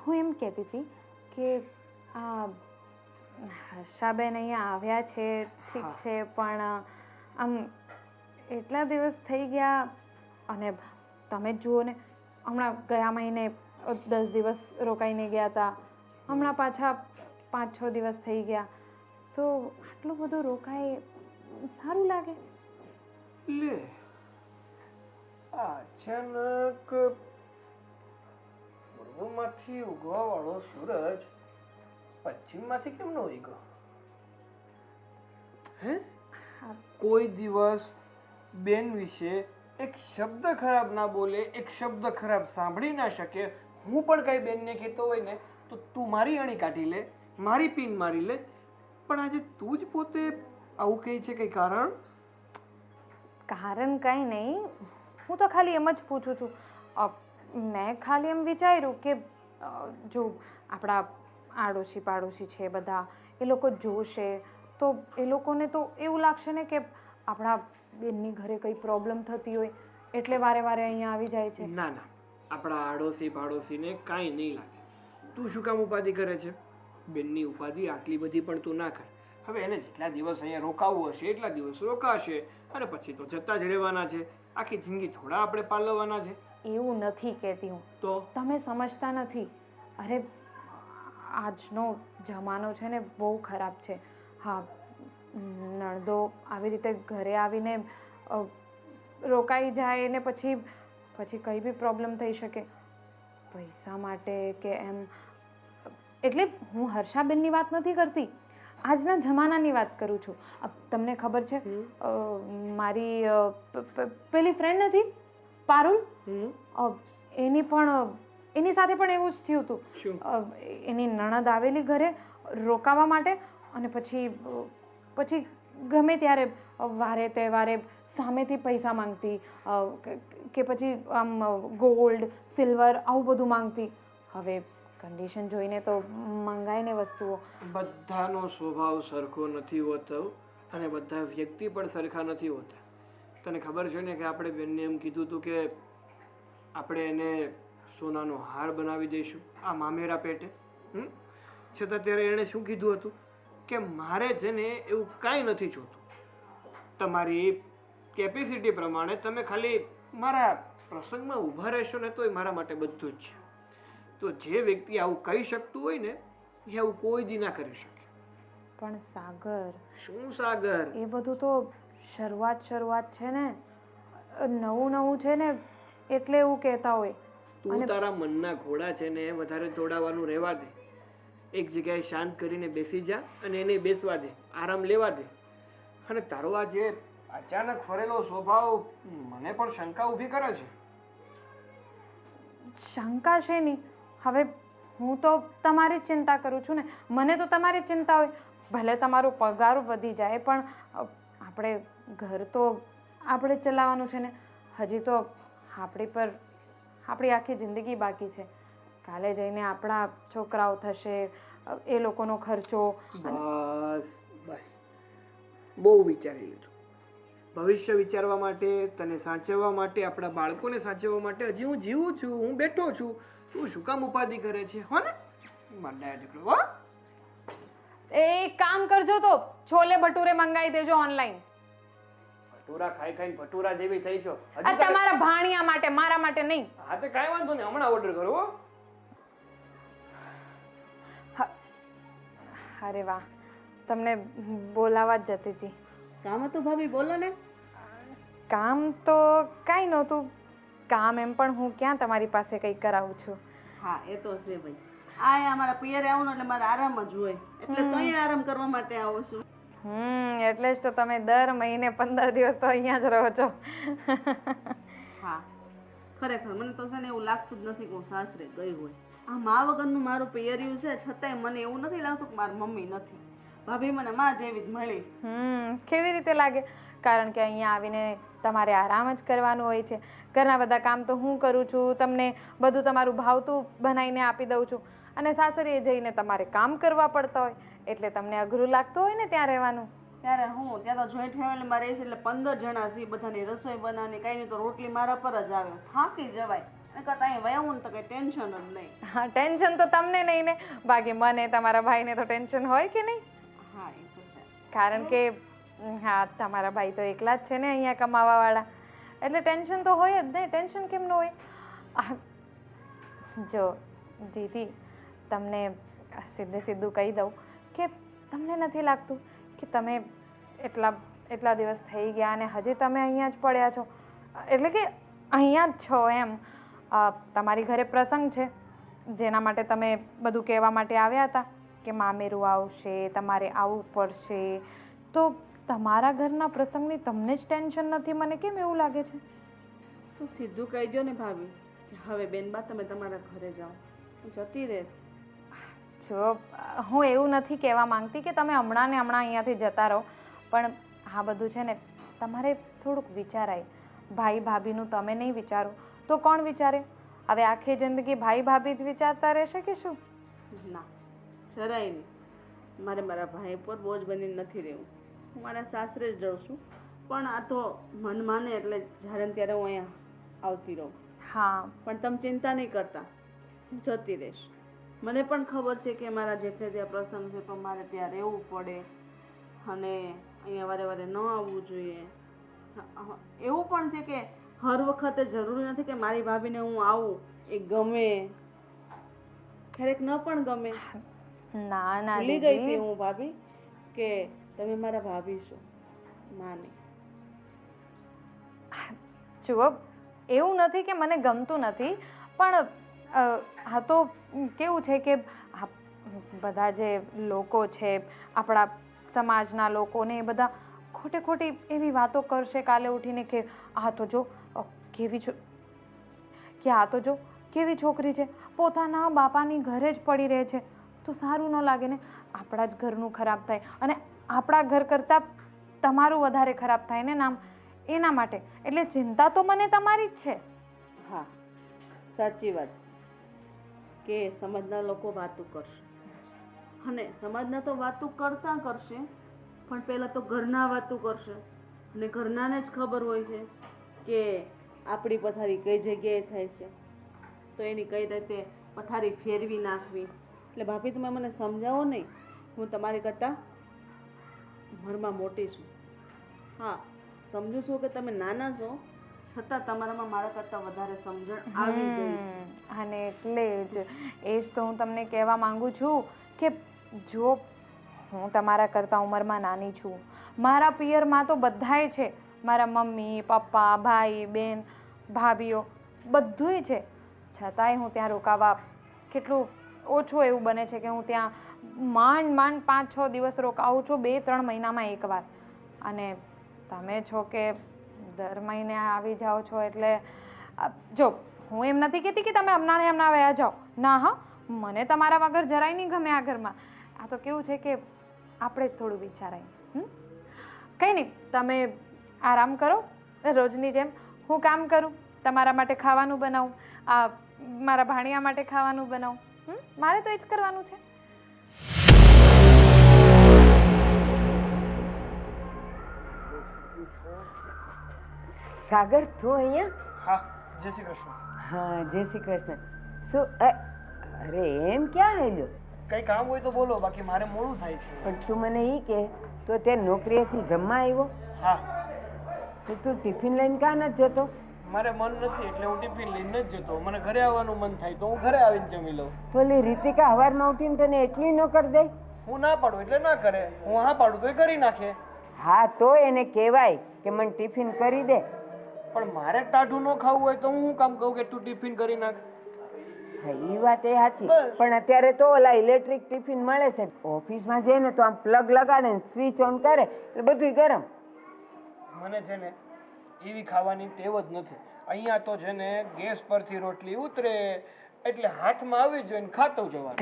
હું એમ કહેતી હતી કે આ હર્ષાબેન અહીંયા આવ્યા છે, ઠીક છે, પણ આમ એટલા દિવસ થઈ ગયા અને તમે જ જુઓ ને, હમણાં ગયા મહિને 10 દિવસ રોકાઈને ગયા હતા, હમણાં પાછા 5-6 દિવસ થઈ ગયા, તો આટલું બધું રોકાય સારું લાગે? લે, અચાનક પૂર્વમાંથી ઉગવા વાળો સૂરજ પશ્ચિમમાંથી કેમ ન ઉગ્યો? હે? કોઈ દિવસ બેન વિશે એક શબ્દ ખરાબ ના બોલે, એક શબ્દ ખરાબ સાંભળી ના શકે. હું પણ કઈ બેનને કહેતો હોય ને તો તું મારી અણી કાઢી લે, મારી પીન મારી લે, પણ આજે તું જ પોતે આવું કહે છે. કઈ કારણ? કારણ કંઈ નહીં, હું તો ખાલી એમ જ પૂછું છું. મેં ખાલી એમ વિચાર્યું કે જો આપણા આડોશી પાડોશી છે બધા, એ લોકો જોશે તો એ લોકોને તો એવું લાગશે ને કે આપણા બેનની ઘરે કંઈ પ્રોબ્લેમ થતી હોય એટલે વારે વારે અહીંયા આવી જાય છે. ના ના, આપણા આડોશી પાડોશીને કાંઈ નહીં લાગે. તું શું કામ ઉપાધિ કરે છે? બેનની ઉપાધિ આટલી બધી પણ તું ના કર. હવે એને જેટલા દિવસ અહીંયા રોકાવું હશે એટલા દિવસ રોકાશે, અને પછી તો જતા જ રહેવાના છે. આખી જિંદગી થોડા આપણે પાલવવાના છે. એવું નથી કહેતી હું, તો તમે સમજતા નથી. અરે આજનો જમાનો છે ને બહુ ખરાબ છે. હા, નણદો આવી રીતે ઘરે આવીને રોકાઈ જાય ને પછી કઈ બી પ્રોબ્લેમ થઈ શકે પૈસા માટે કે એમ. એટલે હું હર્ષાબેનની વાત નથી કરતી, આજના જમાનાની વાત કરું છું. તમને ખબર છે મારી પેલી ફ્રેન્ડ નથી પારુલ, એની સાથે પણ એવું જ થયું હતું. શું? એની નણદ આવેલી ઘરે રોકાવા માટે અને પછી ગમે ત્યારે વારે તહેવારે સામેથી પૈસા માંગતી કે પછી આમ ગોલ્ડ સિલ્વર આવું બધું માંગતી. હવે કન્ડિશન જોઈને તો મંગાય ને વસ્તુઓ. બધાનો સ્વભાવ સરખો નથી હોતો અને બધા વ્યક્તિ પણ સરખા નથી હોતા. તને ખબર છે ને કે આપણે બેનને એમ કીધું હતું કે આપણે એને સોનાનો હાર બનાવી દઈશું આ મામેરા પેટે. છતાં ત્યારે એણે શું કીધું હતું કે મારે છે ને એવું કાંઈ નથી જોતું, તમારી કેપેસિટી પ્રમાણે તમે ખાલી મારા પ્રસંગમાં ઊભા રહેશો ને તોય મારા માટે બધું જ છે. તો જે વ્યક્તિ આવું કહી શકતું હોય ને એ આવું કોઈ દી ના કરી શકે. પણ સાગર, શું સાગર? એ બધું તો શરૂઆત છે ને, નવું છે ને એટલે એવું કહેતા હોય. તું તારા મનના ઘોડા છે ને વધારે દોડાવવાનું રહેવા દે. એક જગ્યાએ શાંત કરીને બેસી જા અને એને બેસવા દે, આરામ લેવા દે. અને તારો આ જે અચાનક ફરેલો સ્વભાવ મને પણ શંકા ઊભી કરે છે. શંકા છે નહીં. હવે હું તો તમારી જ ચિંતા કરું છું ને, મને તો તમારી જ ચિંતા હોય. ભલે તમારો પગાર વધી જાય પણ આપણે ઘર તો આપણે ચલાવવાનું છે ને. હજી તો આપણી આખી જિંદગી બાકી છે. કાલે જઈને આપણા છોકરાઓ થશે, એ લોકોનો ખર્ચો. બસ બહુ વિચારી લીધું. ભવિષ્ય વિચારવા માટે, તને સાચવવા માટે, આપણા બાળકોને સાચવવા માટે હજી હું જીવું છું, હું બેઠો છું. તું શું કામ ઉપાધિ કરે છે? હો ને મંડાયા દીકરો. હો, એક કામ કરજો તો છોલે ભટુરે મંગાવી દેજો ઓનલાઈન. ભટુરા ખાઈ ખાઈને ભટુરા જેવી થઈ છો. આ તમારા ભાણિયા માટે, મારા માટે નહીં. હા તો કાંઈ વાંધો નહીં, હમણાં ઓર્ડર કરો. હો, અરે વાહ, તમને બોલાવા જ જતી હતી. કામ હતું ભાભી, બોલો ને. કામ તો કાંઈ નહોતું. કામ એમ પણ હું ક્યાં તમારી પાસે કંઈ કરાવું છું. હા એ તો છે ભાઈ. આ અમારા પિયરે આવું ને એટલે મારે આરામ જ હોય, એટલે તો અહીંયા આરામ કરવા માટે આવું છું. એટલે જ તો તમે દર મહિને 15 દિવસ તો અહીંયા જ રહો છો. હા ખરેખર મને તો છે ને એવું લાગતું જ નથી કે હું સાસરે ગઈ હોય. આ મા વગરનું મારું પિયરિયું છે, છતાંય મને એવું નથી લાગતું કે મારી મમ્મી નથી. ભાભી મને માં જેવી જ મળી. કેવી રીતે લાગે? કારણ કે અહીંયા આવીને તમારે આરામ જ કરવાનું હોય છે. ઘરના બધા કામ તો હું કરું છું, તમને બધું તમારું ભાવતું બનાવીને આપી દઉં છું. અને સાસરીએ જઈને તમારે કામ કરવા પડતા હોય એટલે તમને અઘરું લાગતું હોય ને ત્યાં રહેવાનું. ત્યારે ત્યાં તો જોઈન્ટ ફેમિલીમાં રહે છે એટલે 15 જણા છે, બધાની રસોઈ બનાવવાની, કાંઈ નહીં તો રોટલી મારા પર જ આવે. થાકી જવાય. અને કરતાં અહીં વયાવું ને તો કંઈ ટેન્શન જ નહીં. હા, ટેન્શન તો તમને નહીં ને, બાકી મને તમારા ભાઈને તો ટેન્શન હોય કે નહીં? હા એ તો છે. કારણ કે હા, તમારા ભાઈ તો એકલા જ છે ને અહીંયા કમાવાવાળા, એટલે ટેન્શન તો હોય જ ને. ટેન્શન કેમ ન હોય? જો દીદી, તમને સીધું કહી દઉં કે તમને નથી લાગતું કે તમે એટલા દિવસ થઈ ગયા અને હજી તમે અહીંયા જ પડ્યા છો, એટલે કે અહીંયા જ છો એમ. તમારી ઘરે પ્રસંગ છે જેના માટે તમે બધું કહેવા માટે આવ્યા હતા કે મામેરું આવશે, તમારે આવવું પડશે. તો તમારા ઘરના પ્રસંગની તમને જ ટેન્શન નથી, મને કેમ એવું લાગે છે? તો સીધું કહી દો ને ભાભી કે હવે બેનબા તમે તમારા ઘરે જાઓ, જતી રહે. જો હું એવું નથી કહેવા માંગતી કે તમે હમણાં ને હમણાં અહીંયાથી જતા રહો, પણ આ બધું છે ને તમારે થોડુંક વિચારાય. ભાઈ ભાભીનું તમે નહીં વિચારો તો કોણ વિચારે? હવે આખી જિંદગી ભાઈ ભાભી જ વિચારતા રહેશે કે શું? ના, જરાય નહીં. મારે મારા ભાઈ પર બોજ બનીને નથી રહેવું. હું મારા સાસરે જ રહું છું, પણ આ તો મન માને એટલે જ્યારે ને ત્યારે હું અહીંયા આવતી રહું. હા, પણ તમે ચિંતા નહીં કરતા, હું જતી રહીશ. મને પણ ખબર છે કે મારા જેટલે ત્યાં પ્રસંગ છે તો મારે ત્યાં રહેવું પડે અને અહીંયા વારે વારે ન આવવું જોઈએ. એવું પણ છે કે હર વખતે જરૂરી નથી કે મારી ભાભીને હું આવું એ ગમે, ક્યારેક ન પણ ગમે. ના ના ભૂલી ગઈ દીદી હતી હું ભાભી કે તમે મારા ભાભી છો, માની. જુઓ એવું નથી કે મને ગમતું નથી, પણ આ તો કેવું છે કે આ બધા જે લોકો છે આપણા સમાજના લોકોને એ બધા ખોટે ખોટી એવી વાતો કરશે કાલે ઉઠીને કે આ તો જો કેવી કે આ તો જો કેવી છોકરી છે, પોતાના બાપાની ઘરે જ પડી રહે છે, તો સારું ન લાગે ને. આપણા જ ઘરનું ખરાબ થાય અને આપણા ઘર કરતાં તમારું વધારે ખરાબ થાય ને નામ, એના માટે. એટલે ચિંતા તો મને તમારી જ છે. હા, સાચી વાત છે કે સમાજના લોકો વાતું કરશે, અને સમાજના તો વાતું કરતા કરશે, પણ પહેલાં તો ઘરના વાતું કરશે, અને ઘરનાને જ ખબર હોય છે કે આપણી પથારી કઈ જગ્યાએ થાય છે, તો એની કઈ રીતે પથારી ફેરવી નાખવી. એટલે ભાભી તમે મને સમજાવો નહીં, હું તમારી કરતાં ઉંમરમાં મોટી છું. હા, સમજુ છું કે તમે નાના છો, છતાં તમારામાં મારા કરતાં વધારે સમજણ આવી ગઈ છે. અને એટલે જ એ જ તો હું તમને કહેવા માંગુ છું કે જો હું તમારા કરતાં ઉંમરમાં નાની છું, મારા પિયરમાં તો બધાય છે, મારા મમ્મી પપ્પા ભાઈ બહેન ભાભીઓ બધુંય છે, છતાંય હું ત્યાં રોકાવા કેટલું ઓછું એવું બને છે કે હું ત્યાં માંડ 5-6 દિવસ રોકાવું છું, 2-3 મહિનામાં એકવાર. અને તમે છો કે દર મહિને આવી જાઓ છો. એટલે જો હું એમ નથી કહેતી કે તમે હમણાં વયા જાઓ, ના હા, મને તમારા વગર જરાય નહીં ગમે આ ઘરમાં. આ તો કેવું છે કે આપણે જ થોડું વિચારાય. કંઈ નહીં, તમે આરામ કરો રોજની જેમ, હું કામ કરું, તમારા માટે ખાવાનું બનાવું, આ મારા ભાણિયા માટે ખાવાનું બનાવું. મારે તો એ જ કરવાનું છે. સાગર, તું અહીંયા? હા, જય શ્રી કૃષ્ણ. હા, જય શ્રી કૃષ્ણ. શું અરે એમ ક્યાં હેલ્યો? કંઈ કામ હોય તો બોલો, બાકી મારે મોડું થાય છે. પણ તું મને એ કે તો તે નોકરીએથી જમવા આવ્યો? હા, તો તું ટિફિન લઈને કાં નથી જતો? મારે મન નથી એટલે હું ટિફિન લઈને જ જતો. મને ઘરે આવવાનું મન થાય તો હું ઘરે આવીને જમી લઉં. તો ઓલી રીતિકા સવારમાં ઉઠીને તને એટલી ન કરી દે? હું ના પાડું એટલે ના કરે, હું હા પાડું તો એ કરી નાખે. હા, તો એને કહેવાય કે મને ટિફિન કરી દે. પણ મારે ટાઢું ન ખાવું હોય તો હું શું કામ કહું કે તું ટિફિન કરી નાખ? હા, એ વાત એ સાચી, પણ અત્યારે તો ઓલા ઇલેક્ટ્રિક ટિફિન મળે છે. ઓફિસમાં જઈએ ને તો આમ પ્લગ લગાડે ને સ્વિચ ઓન કરે એટલે બધું ગરમ. મને છે ને એવી ખાવાની ટેવ જ નથી. અહીંયા તો છે ને ગેસ પરથી રોટલી ઉતરે એટલે હાથમાં આવી જોઈને ખાતો જવાનું.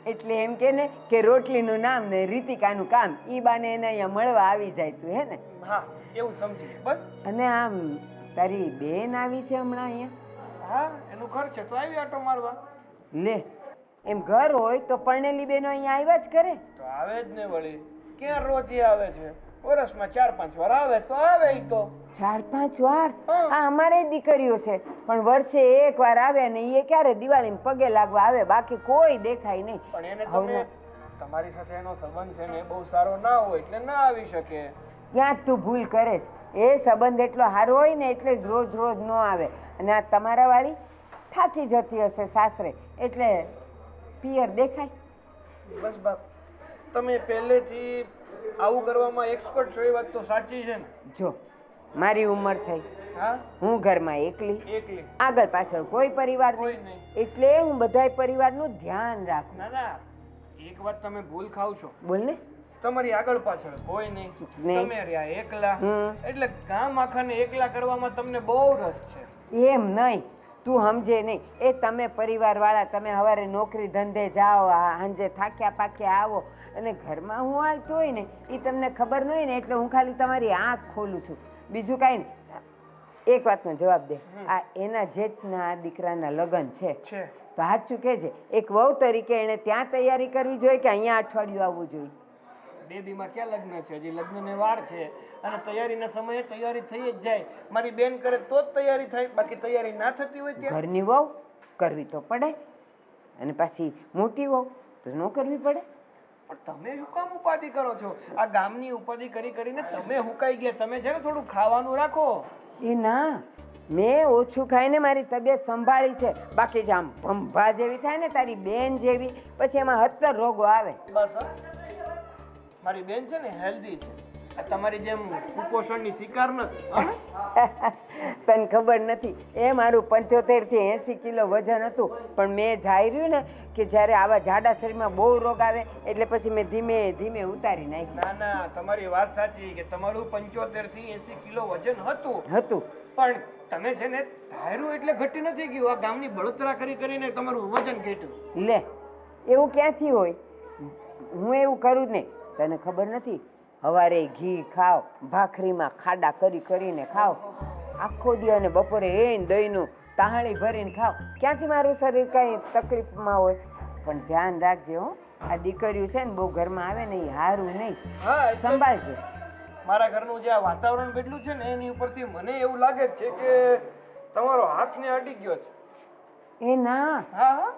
એટલે એમ કે ને કે રોટલીનું નામ ને રીતિકાનું કામ, ઈ બાને એને અહીંયા મળવા આવી જાય તું, હે ને? હા, એવું સમજી બસ. અને આમ તારી બેન આવી છે હમણાં અહીંયા? હા, એનું ઘર છે તો આવી આટો મારવા. લે, એમ ઘર હોય તો પરણેલી બેનો અહીંયા આવ્યા જ કરે. તો આવે જ ને વળી, ક્યાં રોજ એ આવે છે? વર્ષમાં 4-5 વાર આવે તો આવે. ઈ તો 4-5 વાર? આ અમારે દીકરીઓ છે, પણ વર્ષે એક વાર આવે ને એ ક્યારે દિવાળીમાં પગે લાગવા આવે, બાકી કોઈ દેખાય નહીં. પણ એને તમે તમારી સાથે એનો સંબંધ છે ને બહુ સારો ના હોય એટલે ના આવી શકે. ત્યાં જ તું ભૂલ કરે છે. એ સંબંધ એટલો સારો હોય ને એટલે જ રોજ રોજ ન આવે. અને આ તમારા વાળી થાકી જતી હશે સાસરે એટલે પિયર દેખાય. બસ બાપ, તમે પહેલેથી આવું કરવામાં એક્સપર્ટ છો એ વાત તો સાચી છે ને? જો મારી ઉંમર થઈ, હા, હું ઘરમાં એકલી, એકલી, આગળ પાછળ કોઈ પરિવાર કોઈ નહીં, નહીં. એટલે હું બધાય પરિવારનું ધ્યાન રાખું. ના ના, એક વાત તમે ભૂલ ખાવ છો. બોલ ને. તમારી આગળ પાછળ કોઈ નહીં, નહીં. તમે રહ્યા એકલા. હમ. એટલે ગામ આખાને એકલા કરવામાં તમને બહુ રસ છે. એમ નહીં, તું સમજે નહીં. એ તમે પરિવારવાળા, તમે સવારે નોકરી ધંધે જાઓ, સાંજે થાક્યા પાક્યા આવો, અને ઘરમાં હું આવતું હોય ને એ તમને ખબર ન હોય ને, એટલે હું ખાલી તમારી આંખ ખોલું છું, બીજું કાંઈ નહીં. એક વાતનો જવાબ દે, આ એના જેઠના દીકરાના લગ્ન છે છે તો સાચું કહેજે, એક વહુ તરીકે એણે ત્યાં તૈયારી કરવી જોઈએ કે અહીંયા અઠવાડિયું આવવું જોઈએ? બેદીમાં ક્યાં લગ્ન છે? હજી લગ્નને વાર છે અને તૈયારીના સમયે તૈયારી થઈ જ જાય. મારી બેન કરે તો જ તૈયારી થાય, બાકી તૈયારી ના થતી હોય ત્યાં ઘરની વહુ કરવી તો પડે, અને પાછી મોટી વહુ તો ન કરવી પડે? પણ તમે શું કામ ઉપાધિ કરો છો? આ ગામની ઉપાધિ કરીને તમે હુકાઈ ગયા. તમે છે ને થોડું ખાવાનું રાખો. એ ના, મેં ઓછું ખાઈને મારી તબિયત સંભાળી છે, બાકી જો આમ ભંભા જેવી થાય ને તારી બેન જેવી, પછી એમાં 70 રોગો આવે. બસ હો. મારી બેન છે ને હેલ્ધી છે, આ તમારી જેમ કુપોષણની શિકાર નથી હો? તને ખબર નથી, એ મારું 75 થી 80 કિલો વજન હતું, પણ મેં ધાર્યું ને કે જ્યારે આવા જાડા શરીરમાં બહુ રોગ આવે એટલે પછી મેં ધીમે ધીમે ઉતારી નાખ્યું. ના ના, તમારી વાત સાચી કે તમારું 75 થી 80 કિલો વજન હતું, હતું પણ તમે છે ને ધાર્યું એટલે ઘટી નથી ગયું. આ ગામની બળતરા કરી કરીને તમારું વજન ઘટ્યું. લે, એવું ક્યાંથી હોય? હું એવું કરું જ નહીં. તને ખબર નથી, સવારે ઘી ખાવ, ભાખરીમાં ખાડા કરી કરીને ખાવ, આખો દી, અને બપોરે દહીંનું તાહળી ભરીને ખાવ. ક્યાંથી મારું શરીર કાંઈ તકલીફમાં હોય? પણ ધ્યાન રાખજે હો, આ દીકરીઓ છે ને બહુ ઘરમાં આવે ને એ હારું નહીં, હા, એટલે સંભાળજે. મારા ઘરનું જે આ વાતાવરણ બદલ્યું છે ને એની ઉપરથી મને એવું લાગે જ છે કે તમારો હાથ ને અડી ગયો છે. એ ના, હા હા,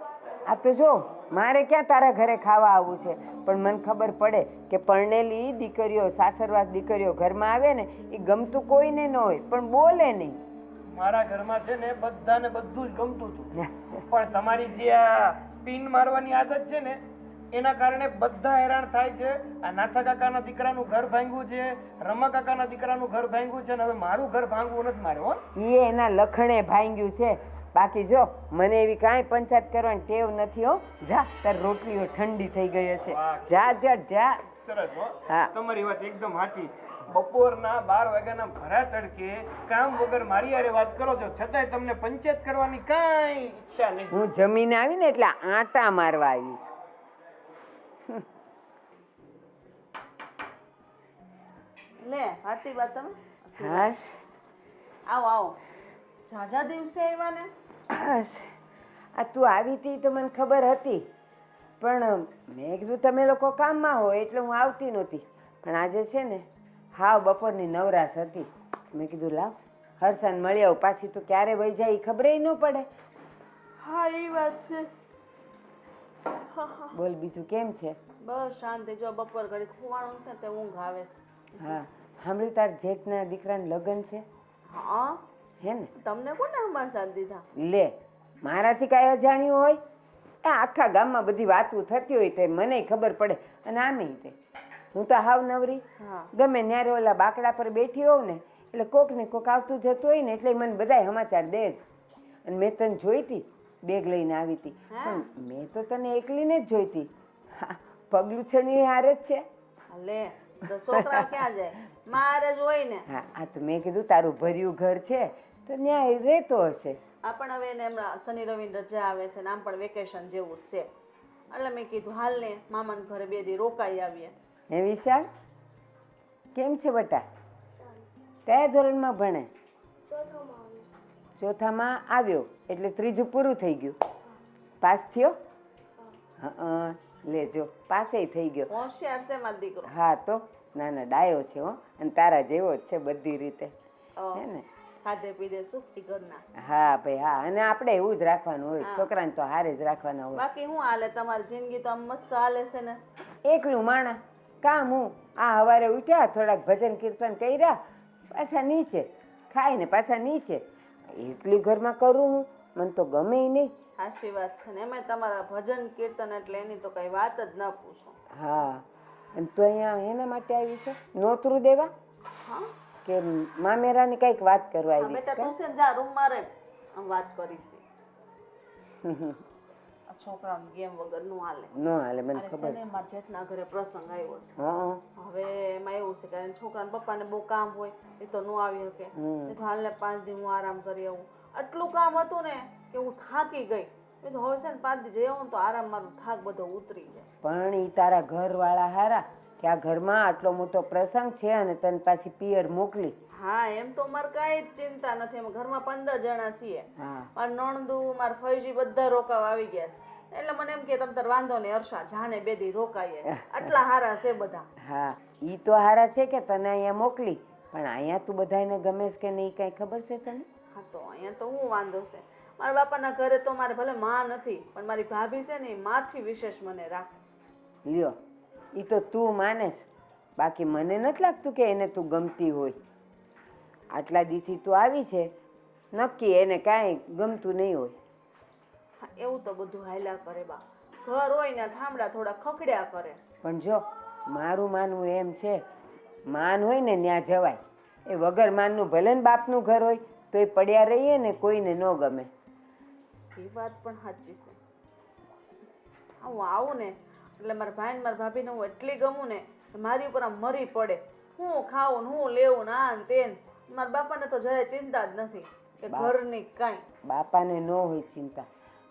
આ તો જો મારે ક્યાં તારા ઘરે ખાવા આવવું છે, પણ મને ખબર પડે કે પરણેલી દીકરીઓ, સાસરવાસ દીકરીઓ ઘરમાં આવે ને એ ગમતું કોઈને ન હોય, પણ બોલે નહીં. મારા ઘરમાં છે ને બધાને બધું જ ગમતું હતું, પણ તમારી જે આ પિન મારવાની આદત છે ને એના કારણે બધા હેરાન થાય છે. આ નાથા કાકાના દીકરાનું ઘર ભાંગ્યું છે, રમા કાકાના દીકરાનું ઘર ભાંગ્યું છે, ને હવે મારું ઘર ભાંગવું નથી મારે હો. એ એના લખણે ભાંગ્યું છે, બાકી જો મને એવી કાંઈ પંચાયત કરવાની ટેવ નથી હો. જા, તાર રોટલીઓ ઠંડી થઈ ગઈ હશે, જા જા જા. સરસ હો, હા. તમારી વાત એકદમ સાચી. બપોરના 12 વાગ્યાના ભરા તડકે કામ વગર મારી હારે વાત કરો છો, છતાંય તમને પંચાયત કરવાની કાંઈ ઈચ્છા નહીં. હું જમીને આવીને એટલે આંટા મારવા આવીશ. લે ભારતી બા, તમે હાશ આવો આવો. ઝાઝા દિવસે આવ્યા ને? હાશ, આ તું આવી હતી તો મને ખબર હતી, પણ મેં કીધું તમે લોકો કામમાં હોય એટલે હું આવતી નહોતી. પણ આજે છે ને હાવ બપોરની નવરાશ હતી, મેં કીધું લાવ હર્ષાને મળી આવું. પાછી તો ક્યારે વહી જાય એ ખબર ન પડે. હા, એ વાત છે. બોલ, બીજું કેમ છે? બસ શાંતિ. જો બપોર ઘડી ખુવાણું છે તે ઊંઘ આવે છે. હા, સાંભળ્યું તાર જેઠના દીકરાને લગ્ન છે? હા, હે ને? તમને કોને સમાચાર દીધા? લે, મારાથી કાંઈ અજાણ્યું હોય? આ આખા ગામમાં બધી વાતું થતી હોય તે મને ખબર પડે. અને આમે તે હું તો હાવ નવરી, હા. ગમે ન્યારે ઓલા બાકડા પર બેઠી હોઉં ને એટલે કોક ને કોક આવતું જતું હોય ને એટલે મને બધાય સમાચાર દે જ. અને મેં તને જોઈ હતી, બેગ લઈને આવી હતી, પણ મેં તો તને એકલીને જ જોઈ હતી. હા, પગલું છે ને એ હારે જ છે. લે, તો છોકરા ક્યાં જાય? મારે જ હોય ને. હા, આ તો મેં કીધું તારું ભર્યું ઘર છે તો ન્યાય રહેતો હશે. આ પણ હવે એને હમણાં શનિ રવિની રજા આવે છે ને આમ પણ વેકેશન જેવું જ છે, એટલે મેં કીધું હાલ ને મામાના ઘરે 2 દી રોકાઈ આવીએ. હે વિશાલ, કેમ છે બટા? કયા ધોરણમાં ભણે? ચોથામાં આવ્યો એટલે 3જું પૂરું થઈ ગયું. પાસ થયો? હા, લેજો પાસે થઈ ગયો. હોશિયાર છે મારો દીકરો. હા તો ના ના, ડાયો છે હો, અને તારા જેવો જ છે બધી રીતે, હે ને? ખાધે પીધે સુખી ઘરના. હા ભાઈ હા, અને આપણે એવું જ રાખવાનું હોય, છોકરાને તો હારે જ રાખવાના હોય. બાકી શું હાલે તમારી જિંદગી? તો આમ મસ્ત હાલે છે ને? એકલું માણા કામ. હું આ સવારે ઉઠ્યા, થોડાક ભજન કીર્તન કર્યા, પાછા નીચે ખાઈને પાછા નીચે. એટલી ઘરમાં કરું હું, મને તો ગમે નહીં. સાચી વાત છે ને, એમાં તમારા ભજન કીર્તન એટલે એની તો કઈ વાત જ ન પૂછો. હા, અને તું અહીંયા એના માટે આવી છે નોતરું દેવા હા, કે મામેરાની કઈક વાત કરવા આવી બેટા છે? તું છે ને જા રૂમમાં રહે, આમ વાત કરીશ. આ છોકરાને ગેમ વગર નું હાલે. નો હાલે, મને અરે ખબર છે ને, મારા જેઠના ઘરે પ્રસંગ આવ્યો છે. હા. હવે એમાં એવું છે કે છોકરાને પપ્પાને બહુ કામ હોય, એ તો ન આવી શકે. એ તો હાલને 5 દી હું આરામ કરી આવું. આટલું કામ હતું ને કે હું થાકી ગઈ. એ તો હવે છે ને 5 દી જઈ આવું તો આરામ, મારો થાક બધો ઉતરી જાય. પણ ઈ તારા ઘરવાળા હારા કે આ ઘરમાં આટલો મોટો પ્રસંગ છે અને તને પાછી પિયર મોકલી. હા, એમ તો મારે કાંઈ જ ચિંતા નથી. અમે ઘરમાં 15 જણા છીએ. હા મારા નણંદુ, મારા ફઈજી બધા રોકાવા આવી ગયા છે. એટલે મને એમ કે તમ તાર વાંધો નહીં હર્ષા, જાને 2 દી રોકાઈએ. આટલા હારા છે બધા. હા, ઈ તો હારા છે કે તને અહીંયા મોકલી, પણ અહીંયા તું બધાને ગમેશ કે નહીં કઈ ખબર છે તને? હા, તો અહીંયા તો હું વાંધો છે. મારા બાપાના ઘરે તો મારે ભલે માં નથી, પણ મારી ભાભી છે ને એ માથી વિશેષ મને રાખે. લ્યો, ઈ તો તું માનેસ, બાકી મને નથી લાગતું કે એને તું ગમતી હોય. આટલા દીથી તું આવી છે નક્કી એને કાંઈ ગમતું નહીં હોય. હા, એવું તો બધું હાલ્યા કરે બા. ઘર હોય ને ઠામડા થોડા ખખડ્યા કરે. પણ જો મારું માનવું એમ છે, માન હોય ને ત્યાં જવાય. એ વગર માનનું ભલે ને બાપનું ઘર હોય તો એ પડ્યા રહીએ ને કોઈને ન ગમે. એ વાત પણ સાચી છે. હા, હું આવું ને એટલે મારા ભાઈ ને મારા ભાભીને હું એટલી ગમું ને કે મારી ઉપર આમ મરી પડે. હું ખાવું ને હું લેવું ને આ ને તે ને. મારા બાપાને તો જરાય ચિંતા જ નથી કે ઘરની કાંઈ. બાપાને ન હોય ચિંતા,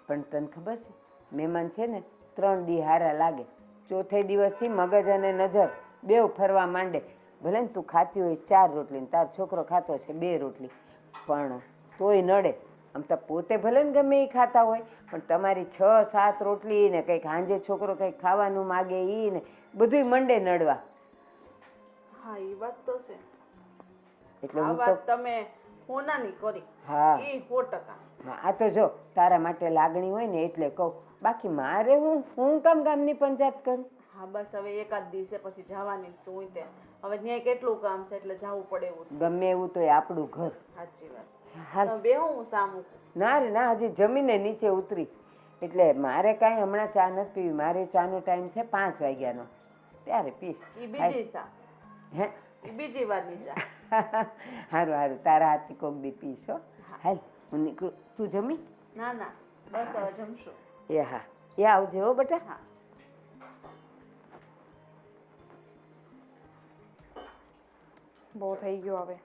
પણ તને ખબર છે મહેમાન છે ને 3 દી હારા લાગે, ચોથે દિવસથી મગજ અને નજર બેવ ફરવા માંડે. ભલે ને તું ખાતી હોય 4 રોટલી ને તાર છોકરો ખાતો છે 2 રોટલી, પણ તોય નડે. આમ તો પોતે ભલે ને ગમે એ ખાતા હોય, પણ તમારી 6-7 રોટલી ને કંઈક સાંજે છોકરો કંઈક ખાવાનું માગે એ ને બધુંય મંડે નડવા. હા, એ વાત તો છે. એટલે આ હું તો વાત તમે હોનાની કરી. હા એ 100%. આ તો જો તારા માટે લાગણી હોય ને એટલે કહું, બાકી મારે હું કામ ગામની પંચાયત કરું. હા, બસ હવે એકાદ દિવસે પછી જવાની જ છું તે. હવે ત્યાં કેટલું કામ છે એટલે જવું પડે એવું છે. ગમે એવું તો એ આપણું ઘર. સાચી વાત છે. હાલ. તમે બેહો, હું સા મૂકું. ના રે ના, હજી જમીને નીચે ઉતરી. એટલે મારે કાંઈ હમણાં ચા નથી પીવી. મારે ચાનો ટાઈમ છે 5 વાગ્યાનો, ત્યારે પીશ. એ બીજી સા. હે એ બીજી વારની ચા. સારું સારું, તારા હાથથી કોક દી પીશ હો. હાલ હું નીકળું. તું જમી? ના ના, બસ હવે જમશું. એ હા, એ આવજે હો બેટા. હા. બહુ થઈ ગયું હવે.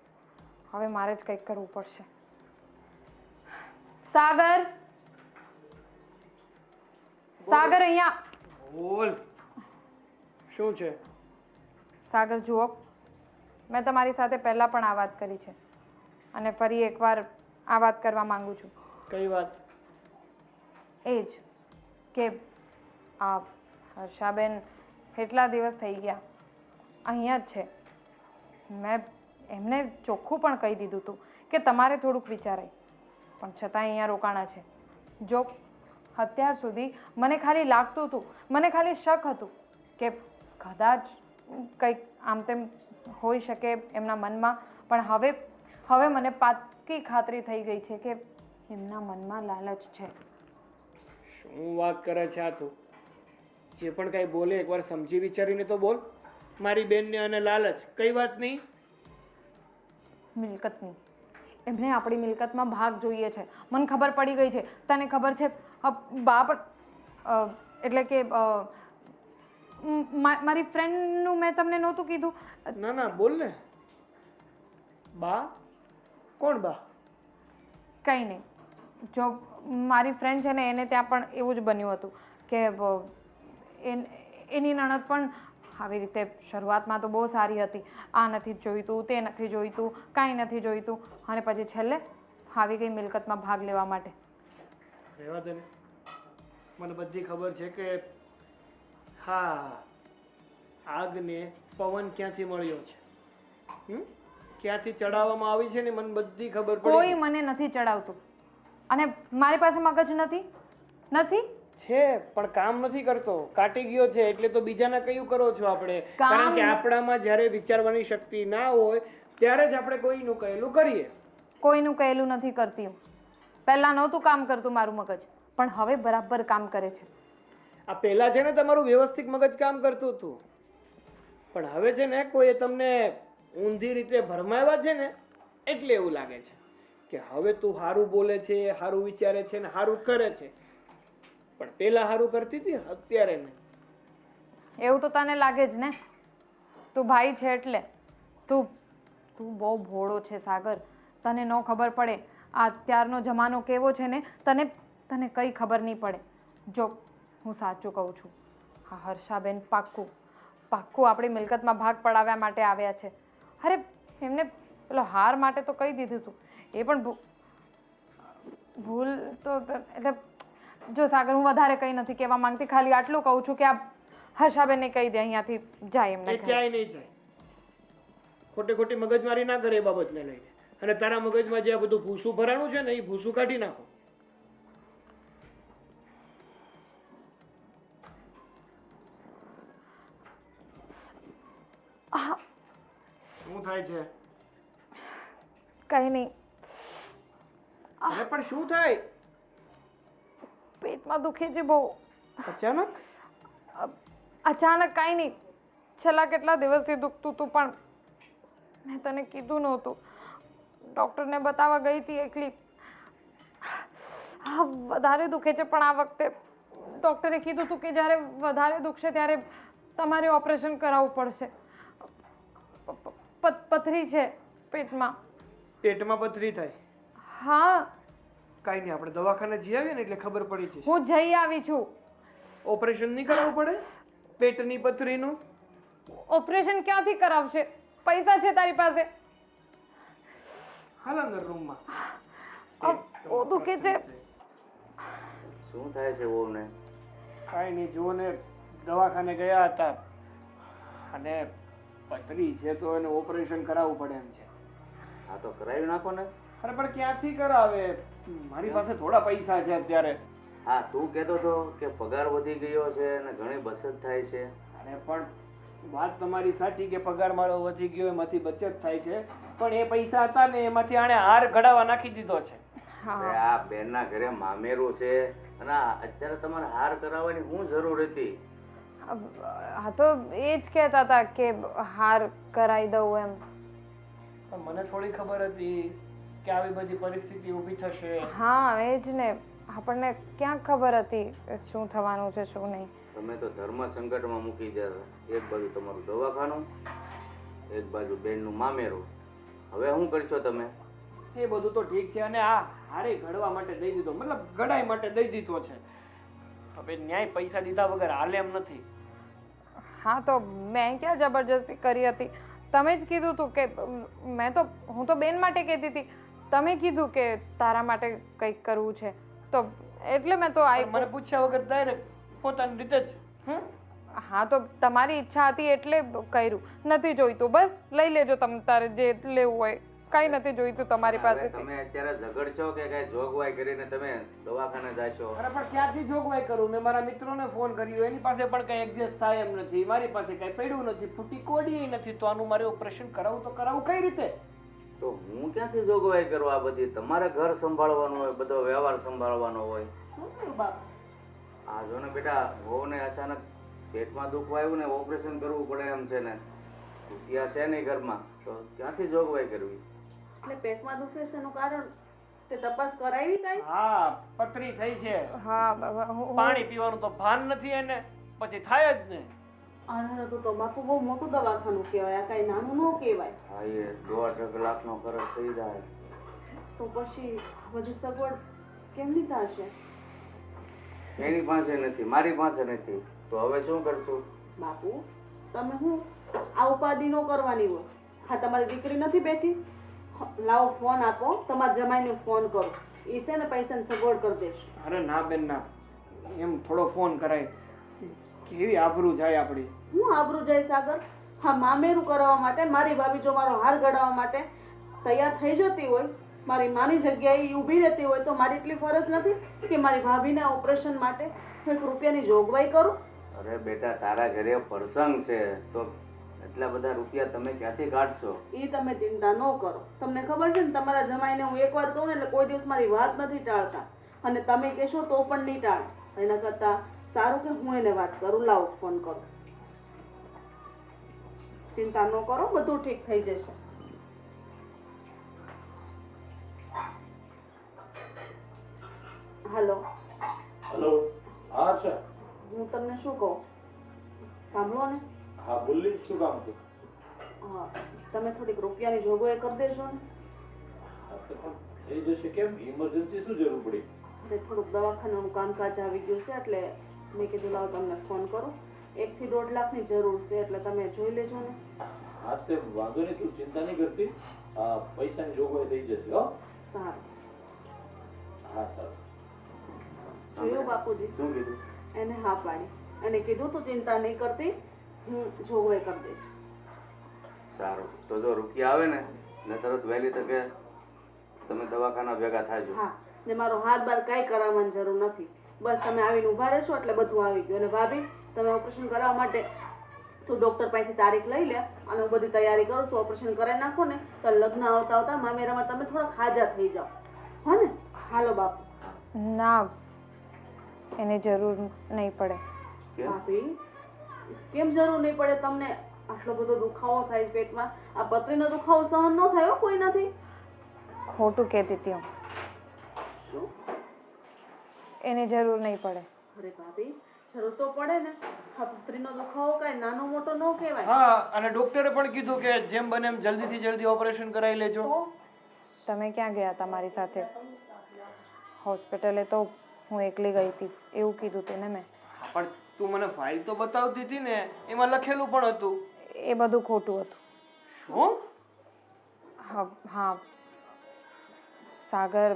હવે મારે જ કંઈક કરવું પડશે. સાગર, સાગર અહીંયા. બોલ, શું છે? સાગર જુઓ, મેં તમારી સાથે પહેલાં પણ આ વાત કરી છે અને ફરી એકવાર આ વાત કરવા માંગુ છું. કઈ વાત? એ જ કે આ હર્ષાબેન કેટલા દિવસ થઈ ગયા અહીંયા જ છે. મેં એમને ચોખ્ખું પણ કહી દીધું હતું કે તમારે થોડુંક વિચારાય, પણ છતાં અહીંયા રોકાણા છે. જો અત્યાર સુધી મને ખાલી લાગતું હતું, મને ખાલી શક હતું કે કદાચ કંઈક આમ તેમ હોઈ શકે એમના મનમાં, પણ હવે મને પાક્કી ખાતરી થઈ ગઈ છે કે એમના મનમાં લાલચ છે. શું વાત કરે છે આ તું? જે પણ કાંઈ બોલે એકવાર સમજી વિચારીને તો બોલ. મારી બેનને અને લાલચ કઈ વાત નહીં? મિલકતની. એમને આપણી મિલકતમાં ભાગ જોઈએ છે. મને ખબર પડી ગઈ છે. તને ખબર છે બા પણ એટલે કે મારી ફ્રેન્ડનું મેં તમને નહોતું કીધું? ના ના, બોલ ને. બા? કોણ બા? કંઈ નહીં. જો મારી ફ્રેન્ડ છે ને એને ત્યાં પણ એવું જ બન્યું હતું કે એની નણદ પણ આવી રીતે શરૂઆતમાં તો બહુ સારી હતી. આ નથી જોઈતું, તે નથી જોઈતું, કાંઈ નથી જોઈતું, અને પછી છેલ્લે આવી ગઈ મિલકતમાં ભાગ લેવા માટે. રહેવા દે ને. મને બધી ખબર છે કે હા, આગને પવન ક્યાંથી મળ્યો છે, ક્યાંથી ચડાવવામાં આવી છે ને મને બધી ખબર પડી. કોઈ મને નથી ચડાવતું અને મારી પાસે મગજ નથી છે પણ કામ નથી કરતો. કાટી ગયો છે એટલે તો બીજાને કયું કરો છો આપણે? કારણ કે આપણામાં જ્યારે વિચારવાની શક્તિ ના હોય ત્યારે જ આપણે કોઈનું કહેલું કરીએ. કોઈનું કહેલું નથી કરતી હું. પહેલાં નહોતું કામ કરતું મારું મગજ, પણ હવે બરાબર કામ કરે છે. આ પહેલા છે ને તમારું વ્યવસ્થિત મગજ કામ કરતું હતું, પણ હવે છે ને કોઈ તમને ઊંધી રીતે ભરમાવ્યા છે ને એટલે એવું લાગે છે કે હવે તું સારું બોલે છે, સારું વિચારે છે ને સારું કરે છે, પણ પહેલા સારું કરતી હતી, અત્યારે નહીં. એવું તો તને લાગે જ ને. તું ભાઈ છે એટલે. તું બહુ ભોળો છે સાગર. તને ન ખબર પડે આ અત્યારનો જમાનો કેવો છે ને, તને કંઈ ખબર નહીં પડે. જો હું સાચું કહું છું, હા હર્ષાબેન પાક્કું આપણી મિલકતમાં ભાગ પડાવવા માટે આવ્યા છે. અરે એમને પેલો હાર માટે તો કહી દીધું હતું, એ પણ ભૂલ તો એટલે જો સાગર, હું વધારે કંઈ નથી કહેવા માંગતી, ખાલી આટલું કહું છું કે આ હર્ષાબેનને કહી દે અહીંયાથી જાય એમને. એ ક્યાંય નહીં જાય. ખોટી મગજમારી ના કરે એ બાબતને લઈને. અને તારા મગજમાં જે આ બધું ભૂસું ભરાણું છે ને એ ભૂસું કાઢી નાખો. હા, શું થાય છે? કંઈ નહીં. તને પણ શું થાય? પેટમાં દુખે છે બહુ. અચાનક? અચાનક કાંઈ નહીં, છેલ્લા કેટલા દિવસથી દુખતું હતું પણ મેં તને કીધું નહોતું. ડૉક્ટરને બતાવવા ગઈ હતી એકલી. હા, વધારે દુખે છે પણ આ વખતે ડૉક્ટરે કીધું હતું કે જ્યારે વધારે દુખશે ત્યારે તમારે ઓપરેશન કરાવવું પડશે. પથરી છે પેટમાં. પેટમાં પથરી થાય? હા, કાંઈ નહીં, આપણે દવાખાને જઈ આવીએ ને એટલે ખબર પડી જશે. હું જઈ આવી છું. ઓપરેશન નહીં કરાવવું પડે પેટની પથરીનું? ઓપરેશન ક્યાંથી કરાવશે? પૈસા છે તારી પાસે? હાલ અંદર રૂમમાં. બહુ દુખે છે. શું થાય છે વહુને? કાંઈ નહીં, જુઓ ને દવાખાને ગયા હતા અને પથરી છે તો એને ઓપરેશન કરાવવું પડે એમ છે. હા તો કરાવી નાખો ને. અરે પણ ક્યાંથી કરાવે? મારી પાસે થોડા પૈસા છે અત્યારે. હા તું કહેતો હતો કે પગાર વધી ગયો છે અને ઘણી બચત થાય છે. અને પણ વાત તમારી સાચી કે પગાર મારો વધી ગયો એમાંથી બચત થાય છે, પણ એ પૈસા હતા ને એમાંથી આણે હાર ઘડાવા નાખી દીધો છે. અરે આ બેનના ઘરે મામેરું છે અને અત્યારે તમારે હાર કરાવવાની શું જરૂર હતી? હા તો એ જ કહેતા હતા કે હાર કરાવી દઉં એમ. પણ મને થોડી ખબર હતી કે આવી બધી પરિસ્થિતિ ઊભી થશે. હા એ જ ને, આપણને ક્યાં ખબર હતી શું થવાનું છે શું નહીં. તમે તો ધર્મ સંકટમાં મૂકી દીધા. એક બાજુ તમારું દવાખાનું, એક બાજુ બેનનું મામેરું. હવે શું કરશો તમે? એ બધું તો ઠીક છે અને આ હારે ઘડવા માટે દઈ દીધો, મતલબ ઘડાઈ માટે દઈ દીધો છે. હવે ન્યાય પૈસા દીધા વગર હાલે એમ નથી. હા તો મેં ક્યાં જબરજસ્તી કરી હતી? તમે જ કીધું હતું કે હું તો બેન માટે કહેતી હતી. તમે કીધું કે તારા માટે કંઈક કરવું છે તો એટલે મેં તો મને પૂછ્યા વગર ડાયરેક્ટ પોતાની રીતે જ. હા તો તમારી ઈચ્છા હતી એટલે કર્યું. નથી જોઈતું બસ લઈ લેજો તમે તારે જે લેવું હોય. કઈ નથી જોઈતું તમારી પાસે. તમે અત્યારે ઝઘડશો કે કઈ જોગવાઈ કરીને તમે દવાખાને જાશો? અરે પણ ક્યાંથી જોગવાઈ કરું? મેં મારા મિત્રોને ફોન કર્યો, એની પાસે પણ કઈ એડજસ્ટ થાય એમ નથી. મારી પાસે કઈ પડ્યું નથી, ફૂટી કોડી નથી, તો આનું મારે ઓપરેશન કરાવવું તો કરાવવું કઈ રીતે? તો હું ક્યાંથી જોગવાઈ કરું? આ બધી તમારે ઘર સંભાળવાનું હોય, બધો વ્યવહાર સંભાળવાનો હોય. શું થયું બાપ? આ જો ને બેટા, વહુને અચાનક પેટમાં દુખવા આવ્યું ને ઓપરેશન કરવું પડે એમ છે ને, રૂપિયા છે નહીં ઘરમાં, તો ક્યાંથી જોગવાઈ કરવી? એટલે પેટમાં દુખે છે એનું કારણ તે તપાસ કરાવી કઈ? હા, પથરી થઈ છે. હા પાણી પીવાનું તો ભાન નથી એને, પછી થાય જ ને. આના તો બાપુ બહુ મોટું દવાખાનું કહેવાય, આ કઈ નાનું ન કહેવાય. હા એ 1.5 લાખનો ખર્ચ થઈ જાય. તો પછી બધી સગવડ કેમની થશે? એની પાસે નથી, મારી પાસે નથી, તો હવે શું કરશું? બાપુ તમે હું આ ઉપાધિ ન કરવાની હોય. હા તમારી દીકરી નથી બેઠી, લાવો ફોન આપો, તમારા જમાઈને ફોન કરો, એ છે ને પૈસાની સગવડ કરી દેશે. અરે ના બેન ના, એમ થોડો ફોન કરાય, કેવી આબરૂ જાય આપણી. હું આબરૂ જાય સાગર? હા મામેરું કરાવવા માટે મારી ભાભી જો મારો હાર ઘડાવવા માટે તૈયાર થઈ જતી હોય, મારી માની જગ્યાએ ઊભી રહેતી હોય, તો મારી એટલી ફરજ નથી કે મારી ભાભીના ઓપરેશન માટે એક રૂપિયાની જોગવાઈ કરું? અરે બેટા, તારા ઘરે પ્રસંગ છે તો એટલા બધા રૂપિયા તમે ક્યાંથી કાઢશો? એ તમે ચિંતા ન કરો. તમને ખબર છે ને તમારા જમાઈને હું એકવાર કહું ને એટલે કોઈ દિવસ મારી વાત નથી ટાળતા, અને તમે કહેશો તો પણ નહીં ટાળે. એના કરતાં સારું કે હું એને વાત કરું. લાવો ફોન કરો. ચિંતા ન કરો, બધું ઠીક થઈ જશે. હેલો. હેલો. હા અચ્છા. હું તમને શું કહું, સાંભળો ને. હા બોલી, શું કામ હતું? હા તમે થોડીક રૂપિયાની જોગવાઈ કરી દેશો ને. થઈ જશે. કેમ ઇમરજન્સી શું જરૂર પડી? એટલે થોડુંક દવાખાનાનું કામકાજ આવી ગયું છે એટલે મેં કીધું લાવો તમને ફોન કરું. 1 થી 1.5 લાખની જરૂર છે એટલે તમે જોઈ લેજો ને. હા તે વાંધો નહીં, તું ચિંતા નહીં કરતી. પૈસાની જોગવાઈ થઈ જશે. હો સારું. હા સારું. જોયું બાપુજી? શું કીધું? એને હા પાડી, એને કીધું તું ચિંતા નહીં કરતી, હું જોગવાઈ કરી દઈશ. સારું, તો જો રૂપિયા આવે ને ને તરત વહેલી તકે તમે દવાખાના ભેગા થાજો. હા, ને મારો હાથ બાર કાંઈ કરાવવાની જરૂર નથી. બસ તમે આવીને ઊભા રહેશો એટલે બધું આવી ગયું. અને ભાભી તમે ઓપરેશન કરાવવા માટે તું ડૉક્ટર પાસેથી તારીખ લઈ લે અને હું બધી તૈયારી કરું છું. ઓપરેશન કરાવી નાખો ને તો લગ્ન આવતા આવતા મામેરામાં તમે થોડા ખાજા થઈ જાઓ. હા ને? હાલો બાપુ. ના એની જરૂર નહીં પડે. ભાભી કેમ જરૂર નહીં પડે તમને? આટલો બધો દુખાવો થાય છે પેટમાં. આ પથરીનો દુખાવો સહન ન થયો કોઈ નથી. ખોટું કહેતી હતી હું. શું? એની જરૂર નહીં પડે. અરે ભાભી જરૂર તો પડે ને. આ પથરીનો દુખાવો કાંઈ નાનો મોટો ન કહેવાય. હા, અને ડોક્ટરે પણ કીધું કે જેમ બને એમ જલ્દીથી જલ્દી ઓપરેશન કરાવી લેજો. તમે ક્યાં ગયા હતા મારી સાથે? હોસ્પિટલે તો હું એકલી ગઈ હતી એવું કીધું હતું ને મેં. હા, પણ તું મને ફાઇલ તો બતાવતી હતી ને, એમાં લખેલું પણ હતું. એ બધું ખોટું હતું. શું? હા હા સાગર,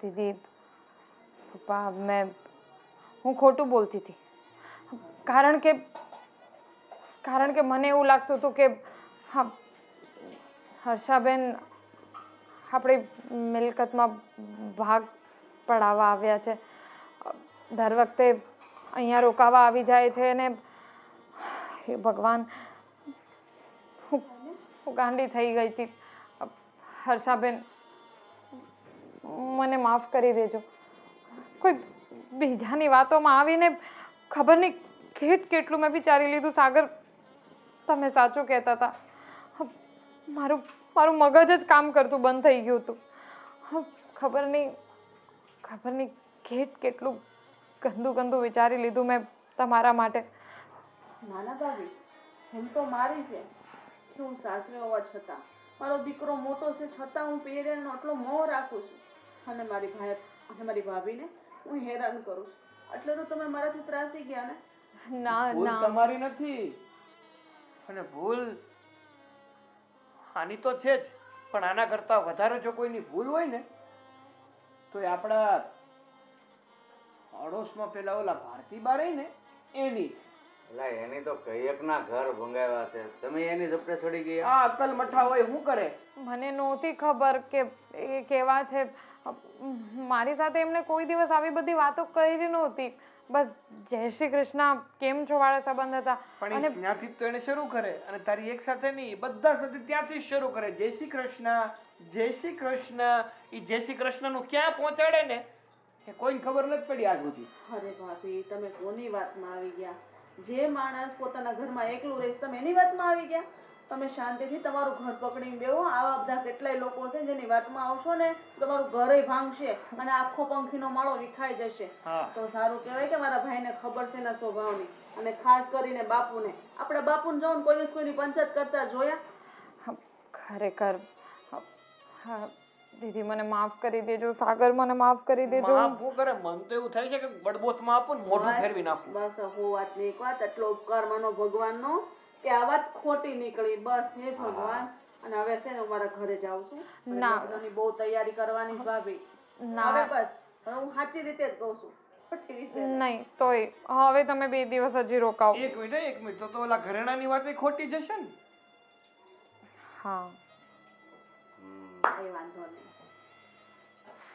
દીદી, પપ્પા, હું ખોટું બોલતી હતી. કારણ કે મને એવું લાગતું હતું કે હા હર્ષાબેન આપણી મિલકતમાં ભાગ પડાવવા આવ્યા છે. દર વખતે અહીંયા રોકાવા આવી જાય છે અને હે ભગવાન, હું ગાંડી થઈ ગઈ હતી. હર્ષાબેન મને માફ કરી દેજો. કોઈ બીજાની વાતોમાં આવીને ખબર નહીં કેટલું મેં વિચારી લીધું. સાગર, તમે સાચું કહેતા હતા. મારું મગજ જ કામ કરતું બંધ થઈ ગયું હતું. ખબર નહીં કેટલું ગંદુ વિચારી લીધું મેં તમારા માટે. નાના ભાભી એમ તો મારી છે કે હું સાસરે હોવા છતાં મારો દીકરો મોટો છે છતાં હું પેરેનો આટલો મોહ રાખું છું. અને મારી ભાભીને હું હેરાન કરું છું. એટલે તો તમે મારાથી ત્રાસી ગયા ને. ભૂલ તમારી નથી, અને ભૂલ આની તો છે જ, પણ આના કરતા વધારે જો કોઈની ભૂલ હોય ને તો એ આપણા અડોશમાં પેલા ઓલા ભારતીબા રહી ને એની. એટલે એની તો કઈકના ઘર ભંગાવ્યા છે, તમે એની ઝપટે ચડી ગયા. આ અકલ મઠા હોય શું કરે? મને નહોતી ખબર કે એ કેવા છે. મારી સાથે એમને કોઈ દિવસ આવી બધી વાતો કરી જ નહોતી. બસ જય શ્રી કૃષ્ણ, કેમ છો વાળા સંબંધ હતા. પણ એ ત્યાંથી જ તો એને શરૂ કરે, અને તારી એક સાથે નહીં, બધા સાથે ત્યાંથી જ શરૂ કરે. જય શ્રી કૃષ્ણ, જય શ્રી કૃષ્ણ. એ જય શ્રી કૃષ્ણનું ક્યાં પહોંચાડે ને એ કોઈને ખબર નથી પડી આજ સુધી. અરે ભાભી તમે કોની વાતમાં આવી ગયા? જે માણસ પોતાના ઘરમાં એકલું રહે તમે એની વાતમાં આવી ગયા? તમે શાંતિથી તમારું ઘર પકડીને બેહો. આવા બધા કેટલાય લોકો છે જેની વાતમાં આવશો ને તમારું ઘરે ભાંગશે અને આખો પંખીનો માળો વિખાઈ જશે. તો સારું કહેવાય કે મારા ભાઈને ખબર છે એના સ્વભાવની, અને ખાસ કરીને બાપુને. આપણા બાપુને જોઉં ને કોઈ દિવસ કોઈની પંચાયત કરતા જોયા? ખરેખર દીદી મને માફ કરી દેજો. સાગર મને માફ કરી દેજો. માફ શું કરે? મન તો એવું થાય છે કે બડબોથમાં આપું ને મોઢું ફેરવી નાખું. બસ હું વાત ની એક વાત, એટલો ઉપકાર માનો ભગવાનનો કે આ વાત ખોટી નીકળી. બસ હે ભગવાન. અને હવે છે ને હું મારા ઘરે જાઉં છું. લગ્નની બહુ તૈયારી કરવાની છે ભાભી. હવે બસ હવે હું સાચી રીતે જ કહું છું, ખોટી રીતે નહીં. તોય હવે તમે 2 દિવસ હજી રોકાવો. એક મિનિટ તો ઓલા ઘરેણાની વાત એ ખોટી જશે ને? હા કઈ વાંધો નહીં.